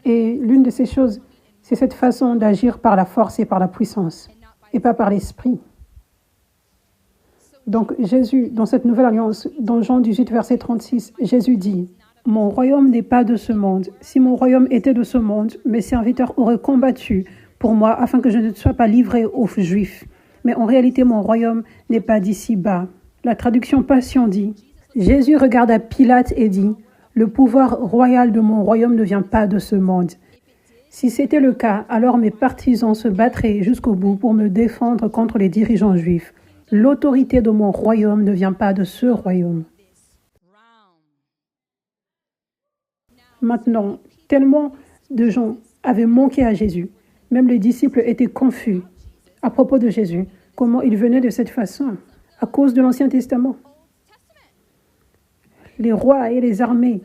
Et l'une de ces choses, c'est cette façon d'agir par la force et par la puissance, et pas par l'esprit. Donc Jésus, dans cette Nouvelle Alliance, dans Jean 18, verset 36, Jésus dit « Mon royaume n'est pas de ce monde. Si mon royaume était de ce monde, mes serviteurs auraient combattu pour moi afin que je ne sois pas livré aux Juifs. Mais en réalité, mon royaume n'est pas d'ici-bas. » La traduction Passion dit Jésus regarda Pilate et dit, « Le pouvoir royal de mon royaume ne vient pas de ce monde. » Si c'était le cas, alors mes partisans se battraient jusqu'au bout pour me défendre contre les dirigeants juifs. L'autorité de mon royaume ne vient pas de ce royaume. Maintenant, tellement de gens avaient manqué à Jésus. Même les disciples étaient confus à propos de Jésus. Comment il venait de cette façon? À cause de l'Ancien Testament. Les rois et les armées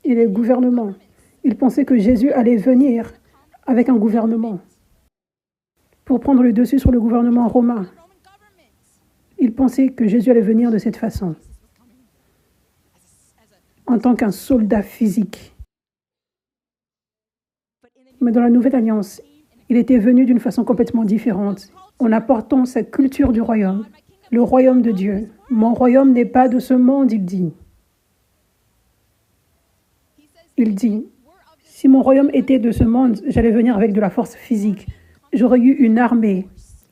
et les gouvernements. Ils pensaient que Jésus allait venir avec un gouvernement pour prendre le dessus sur le gouvernement romain. Ils pensaient que Jésus allait venir de cette façon, en tant qu'un soldat physique. Mais dans la Nouvelle Alliance, il était venu d'une façon complètement différente, en apportant sa culture du royaume, le royaume de Dieu. « Mon royaume n'est pas de ce monde », il dit. Il dit, « Si mon royaume était de ce monde, j'allais venir avec de la force physique. J'aurais eu une armée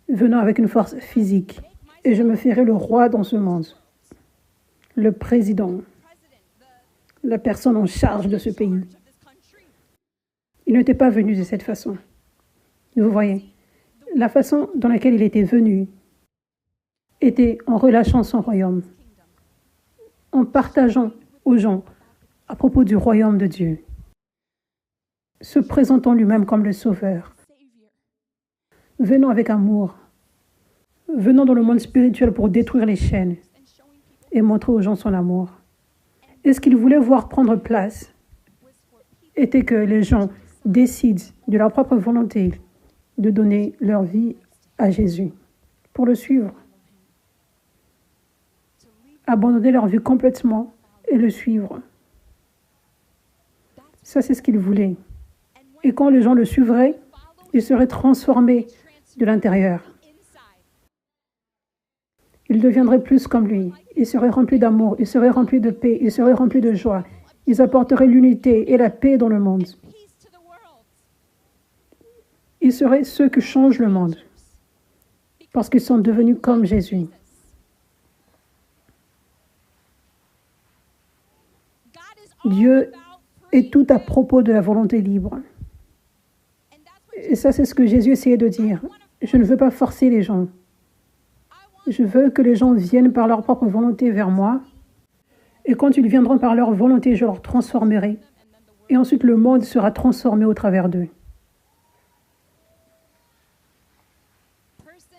venant avec une force physique, et je me ferais le roi dans ce monde, le président, la personne en charge de ce pays. » Il n'était pas venu de cette façon. Vous voyez, la façon dans laquelle il était venu était en relâchant son royaume, en partageant aux gens à propos du royaume de Dieu, se présentant lui-même comme le Sauveur, venant avec amour, venant dans le monde spirituel pour détruire les chaînes et montrer aux gens son amour. Et ce qu'il voulait voir prendre place était que les gens décident de leur propre volonté de donner leur vie à Jésus pour le suivre, abandonner leur vie complètement et le suivre. Ça, c'est ce qu'il voulait. Et quand les gens le suivraient, ils seraient transformés de l'intérieur. Ils deviendraient plus comme lui. Ils seraient remplis d'amour, ils seraient remplis de paix, ils seraient remplis de joie. Ils apporteraient l'unité et la paix dans le monde. Ils seraient ceux qui changent le monde parce qu'ils sont devenus comme Jésus. Dieu est tout à propos de la volonté libre. Et ça, c'est ce que Jésus essayait de dire. Je ne veux pas forcer les gens. Je veux que les gens viennent par leur propre volonté vers moi. Et quand ils viendront par leur volonté, je leur transformerai. Et ensuite, le monde sera transformé au travers d'eux.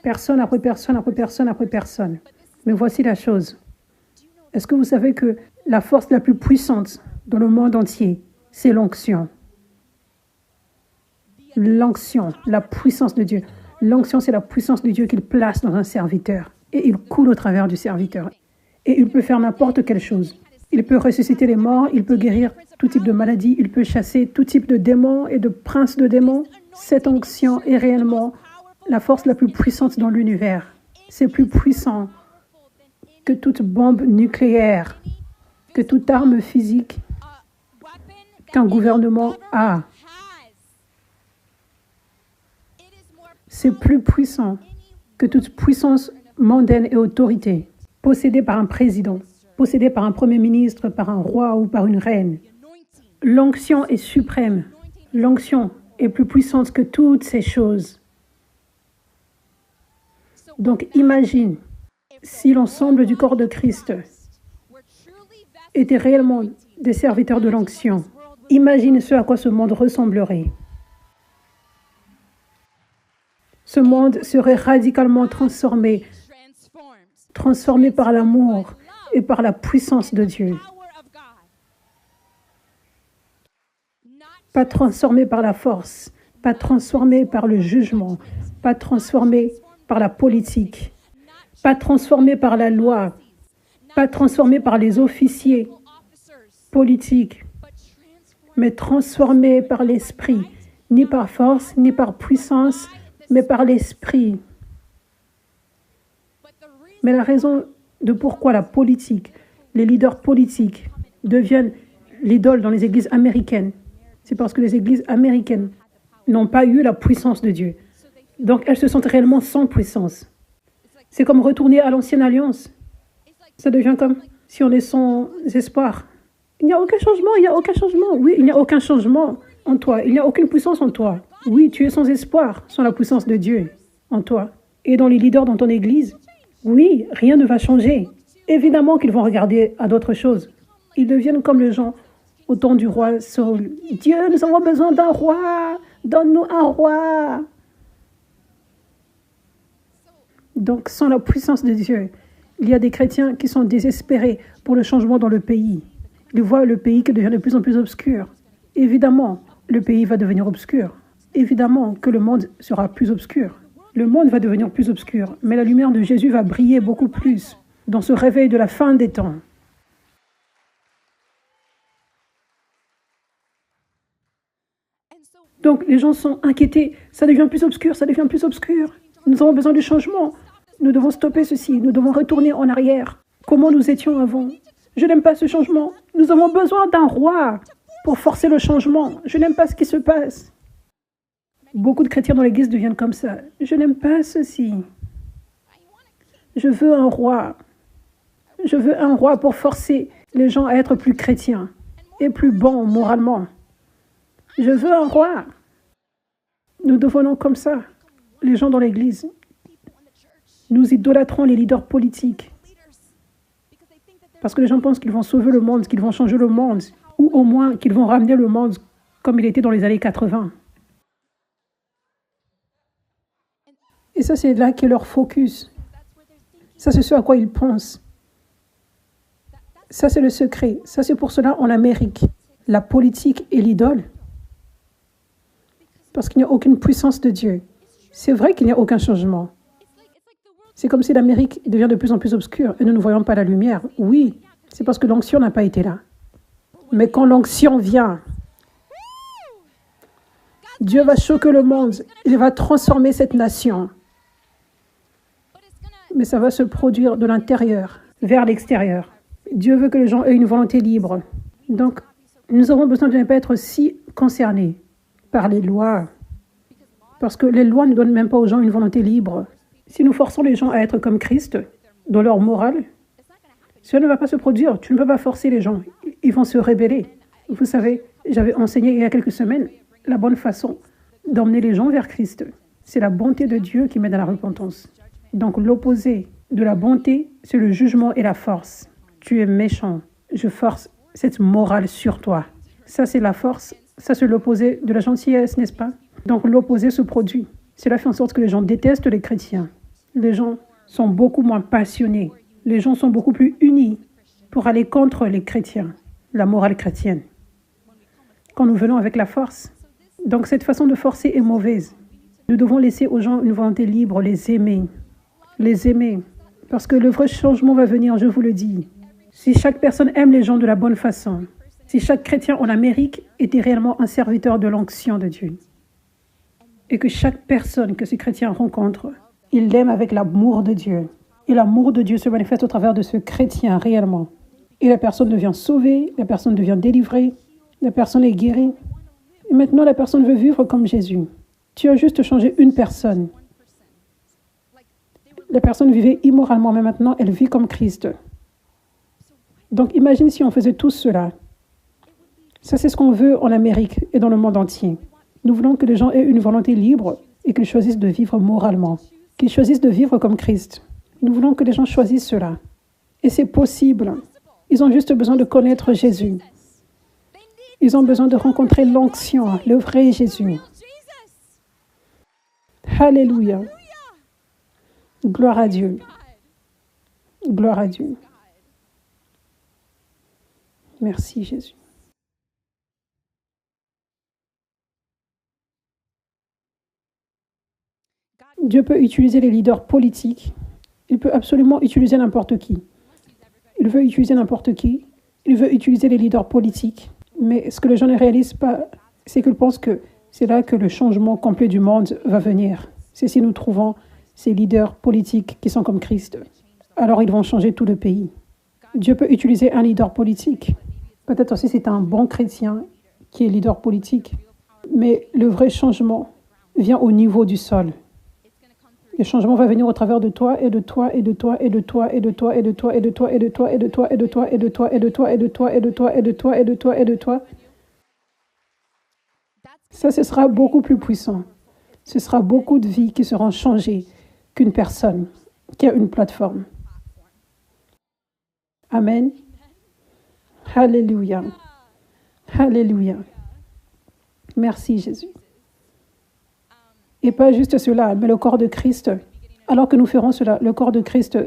Personne après personne, après personne, après personne. Mais voici la chose. Est-ce que vous savez que la force la plus puissante dans le monde entier, c'est l'onction? L'onction, la puissance de Dieu. L'onction, c'est la puissance de Dieu qu'il place dans un serviteur. Et il coule au travers du serviteur. Et il peut faire n'importe quelle chose. Il peut ressusciter les morts, il peut guérir tout type de maladie, il peut chasser tout type de démons et de princes de démons. Cette onction est réellement la force la plus puissante dans l'univers. C'est plus puissant que toute bombe nucléaire, que toute arme physique qu'un gouvernement a. C'est plus puissant que toute puissance mondaine et autorité possédée par un président, possédée par un premier ministre, par un roi ou par une reine. L'onction est suprême. L'onction est plus puissante que toutes ces choses. Donc imagine si l'ensemble du corps de Christ était réellement des serviteurs de l'onction. Imagine ce à quoi ce monde ressemblerait. Ce monde serait radicalement transformé par l'amour et par la puissance de Dieu. Pas transformé par la force, pas transformé par le jugement, pas transformé par la politique, pas transformé par la loi, pas transformé par les officiers politiques, mais transformé par l'esprit, ni par force, ni par puissance, mais par l'esprit. Mais la raison de pourquoi la politique, les leaders politiques deviennent l'idole dans les églises américaines, c'est parce que les églises américaines n'ont pas eu la puissance de Dieu. Donc elles se sentent réellement sans puissance. C'est comme retourner à l'ancienne alliance. Ça devient comme si on est sans espoir. Il n'y a aucun changement, il n'y a aucun changement. Oui, il n'y a aucun changement en toi. Il n'y a aucune puissance en toi. Oui, tu es sans espoir, sans la puissance de Dieu en toi. Et dans les leaders dans ton église, oui, rien ne va changer. Évidemment qu'ils vont regarder à d'autres choses. Ils deviennent comme les gens au temps du roi Saul. Dieu, nous avons besoin d'un roi. Donne-nous un roi. Donc, sans la puissance de Dieu, il y a des chrétiens qui sont désespérés pour le changement dans le pays. Ils voient le pays qui devient de plus en plus obscur. Évidemment, le pays va devenir obscur. Évidemment que le monde sera plus obscur. Le monde va devenir plus obscur, mais la lumière de Jésus va briller beaucoup plus dans ce réveil de la fin des temps. Donc, les gens sont inquiétés. Ça devient plus obscur, ça devient plus obscur. Nous avons besoin de changement. Nous devons stopper ceci. Nous devons retourner en arrière. Comment nous étions avant. Je n'aime pas ce changement. Nous avons besoin d'un roi pour forcer le changement. Je n'aime pas ce qui se passe. Beaucoup de chrétiens dans l'église deviennent comme ça. Je n'aime pas ceci. Je veux un roi. Je veux un roi pour forcer les gens à être plus chrétiens et plus bons moralement. Je veux un roi. Nous devenons comme ça. Les gens dans l'église. Nous idolâtrons les leaders politiques. Parce que les gens pensent qu'ils vont sauver le monde, qu'ils vont changer le monde, ou au moins qu'ils vont ramener le monde comme il était dans les années 80. Et ça, c'est là qu'est leur focus. Ça, c'est ce à quoi ils pensent. Ça, c'est le secret. Ça, c'est pour cela en Amérique. La politique est l'idole. Parce qu'il n'y a aucune puissance de Dieu. C'est vrai qu'il n'y a aucun changement. C'est comme si l'Amérique devient de plus en plus obscure et nous ne voyons pas la lumière. Oui, c'est parce que l'onction n'a pas été là. Mais quand l'onction vient, Dieu va choquer le monde. Il va transformer cette nation. Mais ça va se produire de l'intérieur vers l'extérieur. Dieu veut que les gens aient une volonté libre. Donc, nous avons besoin de ne pas être si concernés par les lois. Parce que les lois ne donnent même pas aux gens une volonté libre. Si nous forçons les gens à être comme Christ, dans leur morale, cela ne va pas se produire. Tu ne peux pas forcer les gens. Ils vont se rébeller. Vous savez, j'avais enseigné il y a quelques semaines la bonne façon d'emmener les gens vers Christ. C'est la bonté de Dieu qui mène à la repentance. Donc l'opposé de la bonté, c'est le jugement et la force. Tu es méchant. Je force cette morale sur toi. Ça, c'est la force. Ça, c'est l'opposé de la gentillesse, n'est-ce pas? Donc l'opposé se produit. Cela fait en sorte que les gens détestent les chrétiens. Les gens sont beaucoup moins passionnés. Les gens sont beaucoup plus unis pour aller contre les chrétiens, la morale chrétienne. Quand nous venons avec la force. Donc cette façon de forcer est mauvaise. Nous devons laisser aux gens une volonté libre, les aimer. Les aimer. Parce que le vrai changement va venir, je vous le dis. Si chaque personne aime les gens de la bonne façon, si chaque chrétien en Amérique était réellement un serviteur de l'onction de Dieu, et que chaque personne que ces chrétiens rencontrent, ils l'aiment avec l'amour de Dieu. Et l'amour de Dieu se manifeste au travers de ce chrétien réellement. Et la personne devient sauvée, la personne devient délivrée, la personne est guérie. Et maintenant, la personne veut vivre comme Jésus. Tu as juste changé une personne. La personne vivait immoralement, mais maintenant, elle vit comme Christ. Donc, imagine si on faisait tous cela. Ça, c'est ce qu'on veut en Amérique et dans le monde entier. Nous voulons que les gens aient une volonté libre et qu'ils choisissent de vivre moralement, qu'ils choisissent de vivre comme Christ. Nous voulons que les gens choisissent cela. Et c'est possible. Ils ont juste besoin de connaître Jésus. Ils ont besoin de rencontrer l'onction, le vrai Jésus. Alléluia. Gloire à Dieu. Gloire à Dieu. Merci Jésus. Dieu peut utiliser les leaders politiques. Il peut absolument utiliser n'importe qui. Il veut utiliser n'importe qui. Il veut utiliser les leaders politiques. Mais ce que les gens ne réalisent pas, c'est qu'ils pensent que c'est là que le changement complet du monde va venir. C'est si nous trouvons ces leaders politiques qui sont comme Christ. Alors ils vont changer tout le pays. Dieu peut utiliser un leader politique. Peut-être aussi c'est un bon chrétien qui est leader politique. Mais le vrai changement vient au niveau du sol. Le changement va venir au travers de toi et de toi et de toi et de toi et de toi et de toi et de toi et de toi et de toi et de toi et de toi et de toi et de toi et de toi et de toi et de toi et de toi. Ça, ce sera beaucoup plus puissant. Ce sera beaucoup de vies qui seront changées qu'une personne qui a une plateforme. Amen. Alléluia. Alléluia. Merci Jésus. Et pas juste cela, mais le corps de Christ. Alors que nous ferons cela, le corps de Christ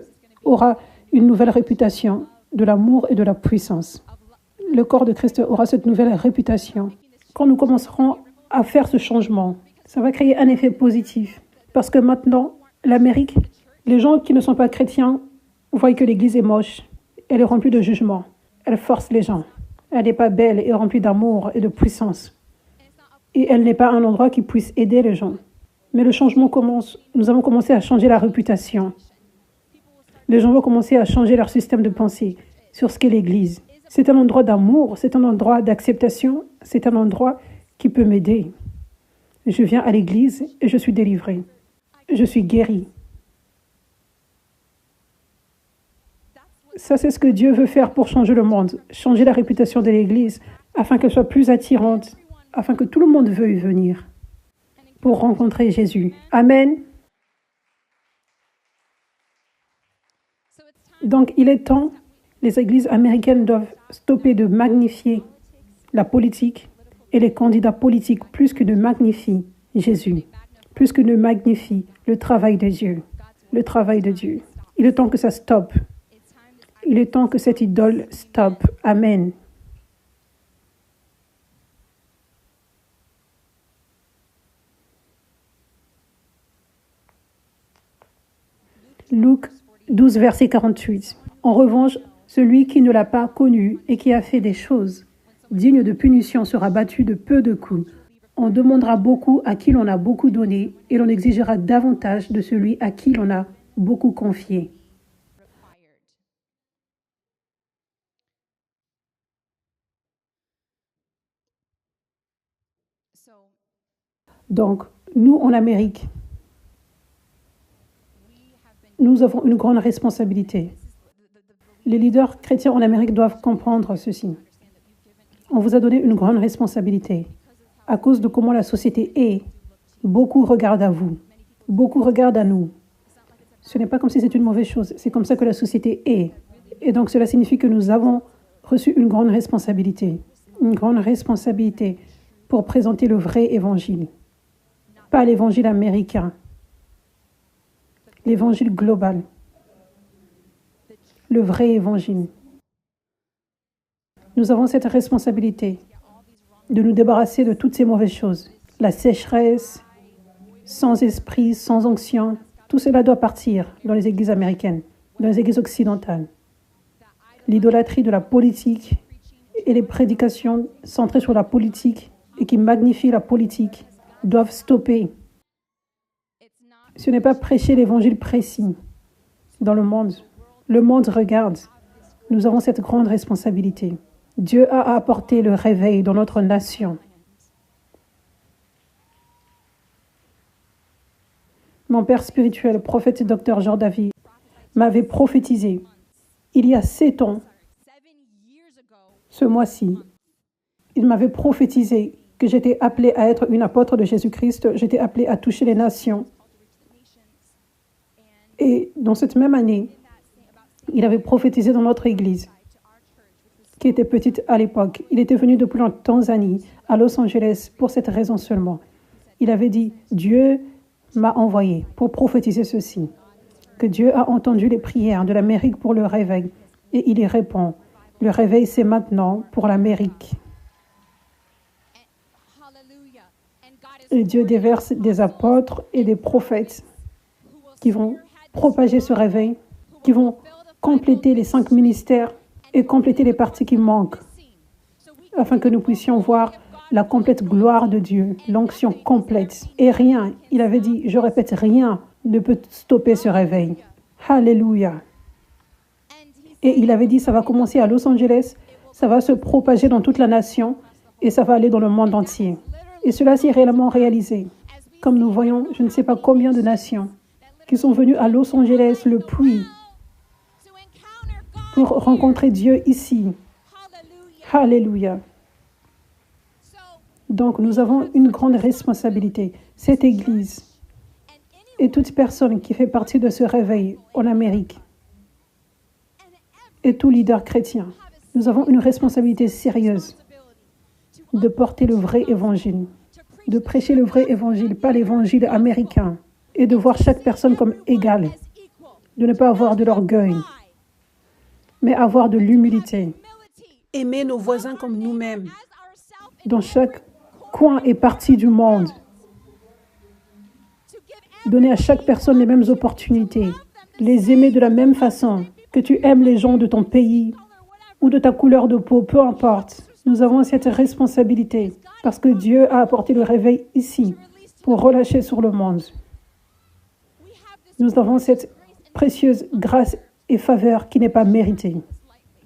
aura une nouvelle réputation de l'amour et de la puissance. Le corps de Christ aura cette nouvelle réputation. Quand nous commencerons à faire ce changement, ça va créer un effet positif. Parce que maintenant, l'Amérique, les gens qui ne sont pas chrétiens voient que l'Église est moche. Elle est remplie de jugement. Elle force les gens. Elle n'est pas belle et remplie d'amour et de puissance. Et elle n'est pas un endroit qui puisse aider les gens. Mais le changement commence. Nous avons commencé à changer la réputation. Les gens vont commencer à changer leur système de pensée sur ce qu'est l'Église. C'est un endroit d'amour, c'est un endroit d'acceptation, c'est un endroit qui peut m'aider. Je viens à l'Église et je suis délivré. Je suis guéri. Ça, c'est ce que Dieu veut faire pour changer le monde, changer la réputation de l'Église, afin qu'elle soit plus attirante, afin que tout le monde veuille venir pour rencontrer Jésus. Amen. Donc, il est temps, les églises américaines doivent stopper de magnifier la politique et les candidats politiques plus que de magnifier Jésus, plus que de magnifier le travail de Dieu, le travail de Dieu. Il est temps que ça stoppe. Il est temps que cette idole stoppe. Amen. Luc 12, verset 48. En revanche, celui qui ne l'a pas connu et qui a fait des choses dignes de punition sera battu de peu de coups. On demandera beaucoup à qui l'on a beaucoup donné et l'on exigera davantage de celui à qui l'on a beaucoup confié. Donc, nous, en Amérique, nous avons une grande responsabilité. Les leaders chrétiens en Amérique doivent comprendre ceci. On vous a donné une grande responsabilité. À cause de comment la société est, beaucoup regardent à vous. Beaucoup regardent à nous. Ce n'est pas comme si c'était une mauvaise chose. C'est comme ça que la société est. Et donc, cela signifie que nous avons reçu une grande responsabilité. Une grande responsabilité pour présenter le vrai évangile. Pas l'évangile américain. L'évangile global. Le vrai évangile. Nous avons cette responsabilité de nous débarrasser de toutes ces mauvaises choses. La sécheresse, sans esprit, sans onction, tout cela doit partir dans les églises américaines, dans les églises occidentales. L'idolâtrie de la politique et les prédications centrées sur la politique et qui magnifient la politique doivent stopper. Ce n'est pas prêcher l'évangile précis dans le monde. Le monde regarde. Nous avons cette grande responsabilité. Dieu a apporté le réveil dans notre nation. Mon père spirituel, le prophète Dr. Jean David, m'avait prophétisé il y a 7 ans, ce mois-ci. Il m'avait prophétisé que j'étais appelée à être une apôtre de Jésus-Christ, j'étais appelée à toucher les nations. Et dans cette même année, il avait prophétisé dans notre église, qui était petite à l'époque. Il était venu depuis en Tanzanie, à Los Angeles, pour cette raison seulement. Il avait dit, Dieu m'a envoyé pour prophétiser ceci, que Dieu a entendu les prières de l'Amérique pour le réveil, et il y répond, le réveil c'est maintenant pour l'Amérique. Et Dieu déverse des apôtres et des prophètes qui vont propager ce réveil, qui vont compléter les 5 ministères et compléter les parties qui manquent, afin que nous puissions voir la complète gloire de Dieu, l'onction complète. Et rien, il avait dit, je répète, rien ne peut stopper ce réveil. Alléluia. Et il avait dit, ça va commencer à Los Angeles, ça va se propager dans toute la nation et ça va aller dans le monde entier. Et cela s'est réellement réalisé. Comme nous voyons, je ne sais pas combien de nations qui sont venus à Los Angeles, le puits, pour rencontrer Dieu ici. Alléluia. Donc, nous avons une grande responsabilité. Cette Église et toute personne qui fait partie de ce réveil en Amérique et tout leader chrétien, nous avons une responsabilité sérieuse de porter le vrai évangile, de prêcher le vrai évangile, pas l'évangile américain, et de voir chaque personne comme égale, de ne pas avoir de l'orgueil, mais avoir de l'humilité. Aimer nos voisins comme nous-mêmes, dans chaque coin et partie du monde. Donner à chaque personne les mêmes opportunités, les aimer de la même façon, que tu aimes les gens de ton pays ou de ta couleur de peau, peu importe. Nous avons cette responsabilité parce que Dieu a apporté le réveil ici pour relâcher sur le monde. Nous avons cette précieuse grâce et faveur qui n'est pas méritée.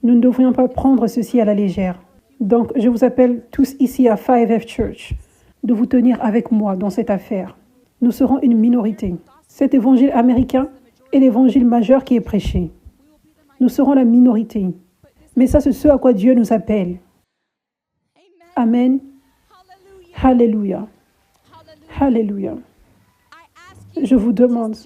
Nous ne devrions pas prendre ceci à la légère. Donc, je vous appelle tous ici à 5F Church de vous tenir avec moi dans cette affaire. Nous serons une minorité. Cet évangile américain est l'évangile majeur qui est prêché. Nous serons la minorité. Mais ça, c'est ce à quoi Dieu nous appelle. Amen. Alléluia. Alléluia. Je vous demande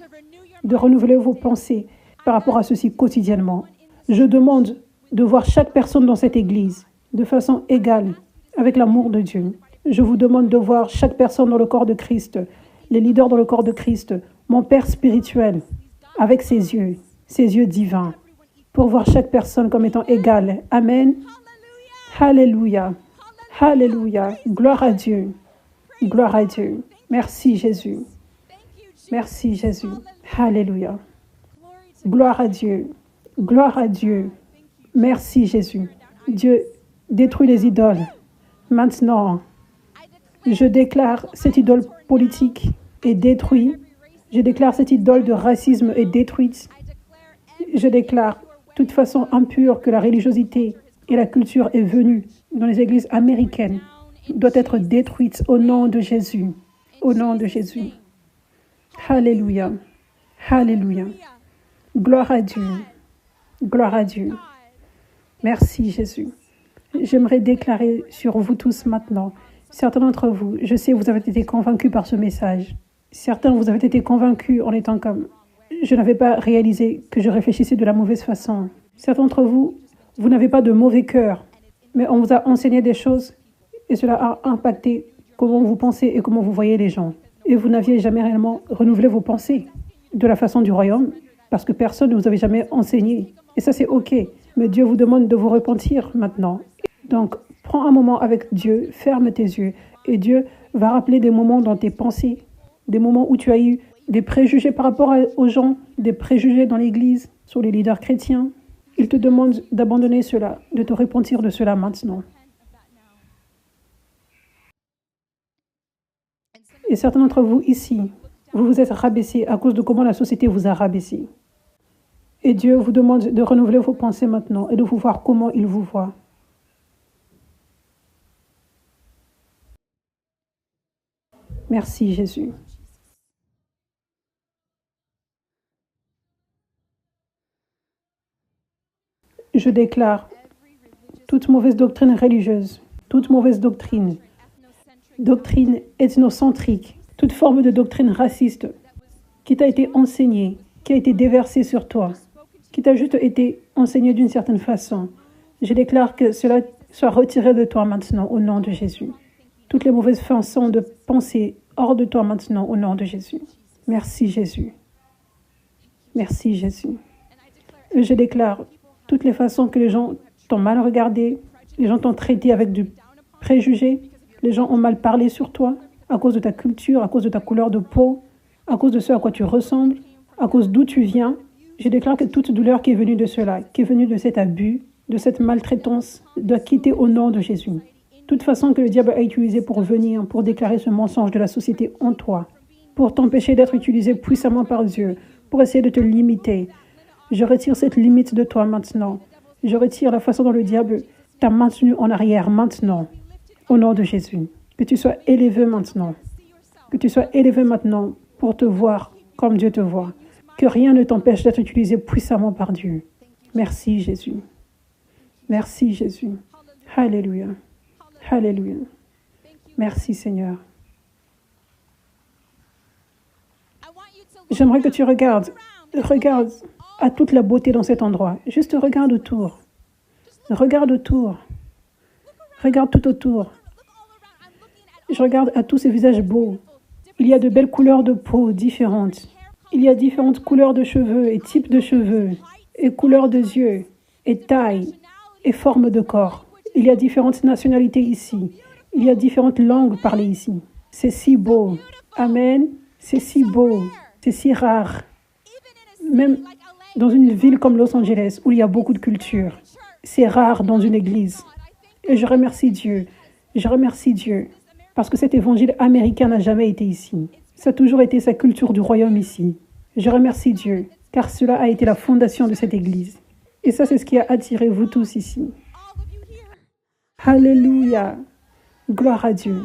de renouveler vos pensées par rapport à ceci quotidiennement. Je demande de voir chaque personne dans cette Église de façon égale, avec l'amour de Dieu. Je vous demande de voir chaque personne dans le corps de Christ, les leaders dans le corps de Christ, mon Père spirituel, avec ses yeux divins, pour voir chaque personne comme étant égale. Amen. Alléluia. Alléluia. Gloire à Dieu. Gloire à Dieu. Merci Jésus. Merci Jésus. Alléluia. Gloire à Dieu. Gloire à Dieu. Merci Jésus. Dieu détruit les idoles. Maintenant, je déclare cette idole politique est détruite. Je déclare cette idole de racisme est détruite. Je déclare toute façon impure que la religiosité et la culture est venue dans les églises américaines doit être détruite au nom de Jésus. Au nom de Jésus. Alléluia. Alléluia. Gloire à Dieu. Gloire à Dieu. Merci Jésus. J'aimerais déclarer sur vous tous maintenant. Certains d'entre vous, je sais, vous avez été convaincus par ce message. Certains, vous avez été convaincus en étant comme... Je n'avais pas réalisé que je réfléchissais de la mauvaise façon. Certains d'entre vous, vous n'avez pas de mauvais cœur, mais on vous a enseigné des choses et cela a impacté comment vous pensez et comment vous voyez les gens. Et vous n'aviez jamais réellement renouvelé vos pensées de la façon du royaume parce que personne ne vous avait jamais enseigné. Et ça, c'est OK. Mais Dieu vous demande de vous repentir maintenant. Donc, prends un moment avec Dieu, ferme tes yeux et Dieu va rappeler des moments dans tes pensées, des moments où tu as eu des préjugés par rapport aux gens, des préjugés dans l'Église, sur les leaders chrétiens. Il te demande d'abandonner cela, de te repentir de cela maintenant. Et certains d'entre vous ici, vous vous êtes rabaissés à cause de comment la société vous a rabaissé. Et Dieu vous demande de renouveler vos pensées maintenant et de vous voir comment il vous voit. Merci Jésus. Je déclare toute mauvaise doctrine religieuse, toute mauvaise doctrine ethnocentrique, toute forme de doctrine raciste qui t'a été enseignée, qui a été déversée sur toi, qui t'a juste été enseignée d'une certaine façon. Je déclare que cela soit retiré de toi maintenant au nom de Jésus. Toutes les mauvaises façons de penser hors de toi maintenant au nom de Jésus. Merci Jésus. Merci Jésus. Et je déclare toutes les façons que les gens t'ont mal regardé, les gens t'ont traité avec du préjugé, les gens ont mal parlé sur toi à cause de ta culture, à cause de ta couleur de peau, à cause de ce à quoi tu ressembles, à cause d'où tu viens. Je déclare que toute douleur qui est venue de cela, qui est venue de cet abus, de cette maltraitance, doit quitter au nom de Jésus. Toute façon que le diable a utilisée pour venir, pour déclarer ce mensonge de la société en toi, pour t'empêcher d'être utilisé puissamment par Dieu, pour essayer de te limiter. Je retire cette limite de toi maintenant. Je retire la façon dont le diable t'a maintenu en arrière maintenant, au nom de Jésus. Que tu sois élevé maintenant. Que tu sois élevé maintenant pour te voir comme Dieu te voit. Que rien ne t'empêche d'être utilisé puissamment par Dieu. Merci Jésus. Merci Jésus. Alléluia. Alléluia. Merci Seigneur. J'aimerais que tu regardes à toute la beauté dans cet endroit. Juste regarde autour. Regarde autour. Regarde tout autour. Je regarde à tous ces visages beaux. Il y a de belles couleurs de peau différentes. Il y a différentes couleurs de cheveux et types de cheveux, et couleurs de yeux, et taille, et forme de corps. Il y a différentes nationalités ici. Il y a différentes langues parlées ici. C'est si beau. Amen. C'est si beau. C'est si rare. Même dans une ville comme Los Angeles, où il y a beaucoup de culture, c'est rare dans une église. Et je remercie Dieu. Je remercie Dieu. Parce que cet évangile américain n'a jamais été ici. Ça a toujours été sa culture du royaume ici. Je remercie Dieu, car cela a été la fondation de cette église. Et ça, c'est ce qui a attiré vous tous ici. Alléluia. Gloire à Dieu.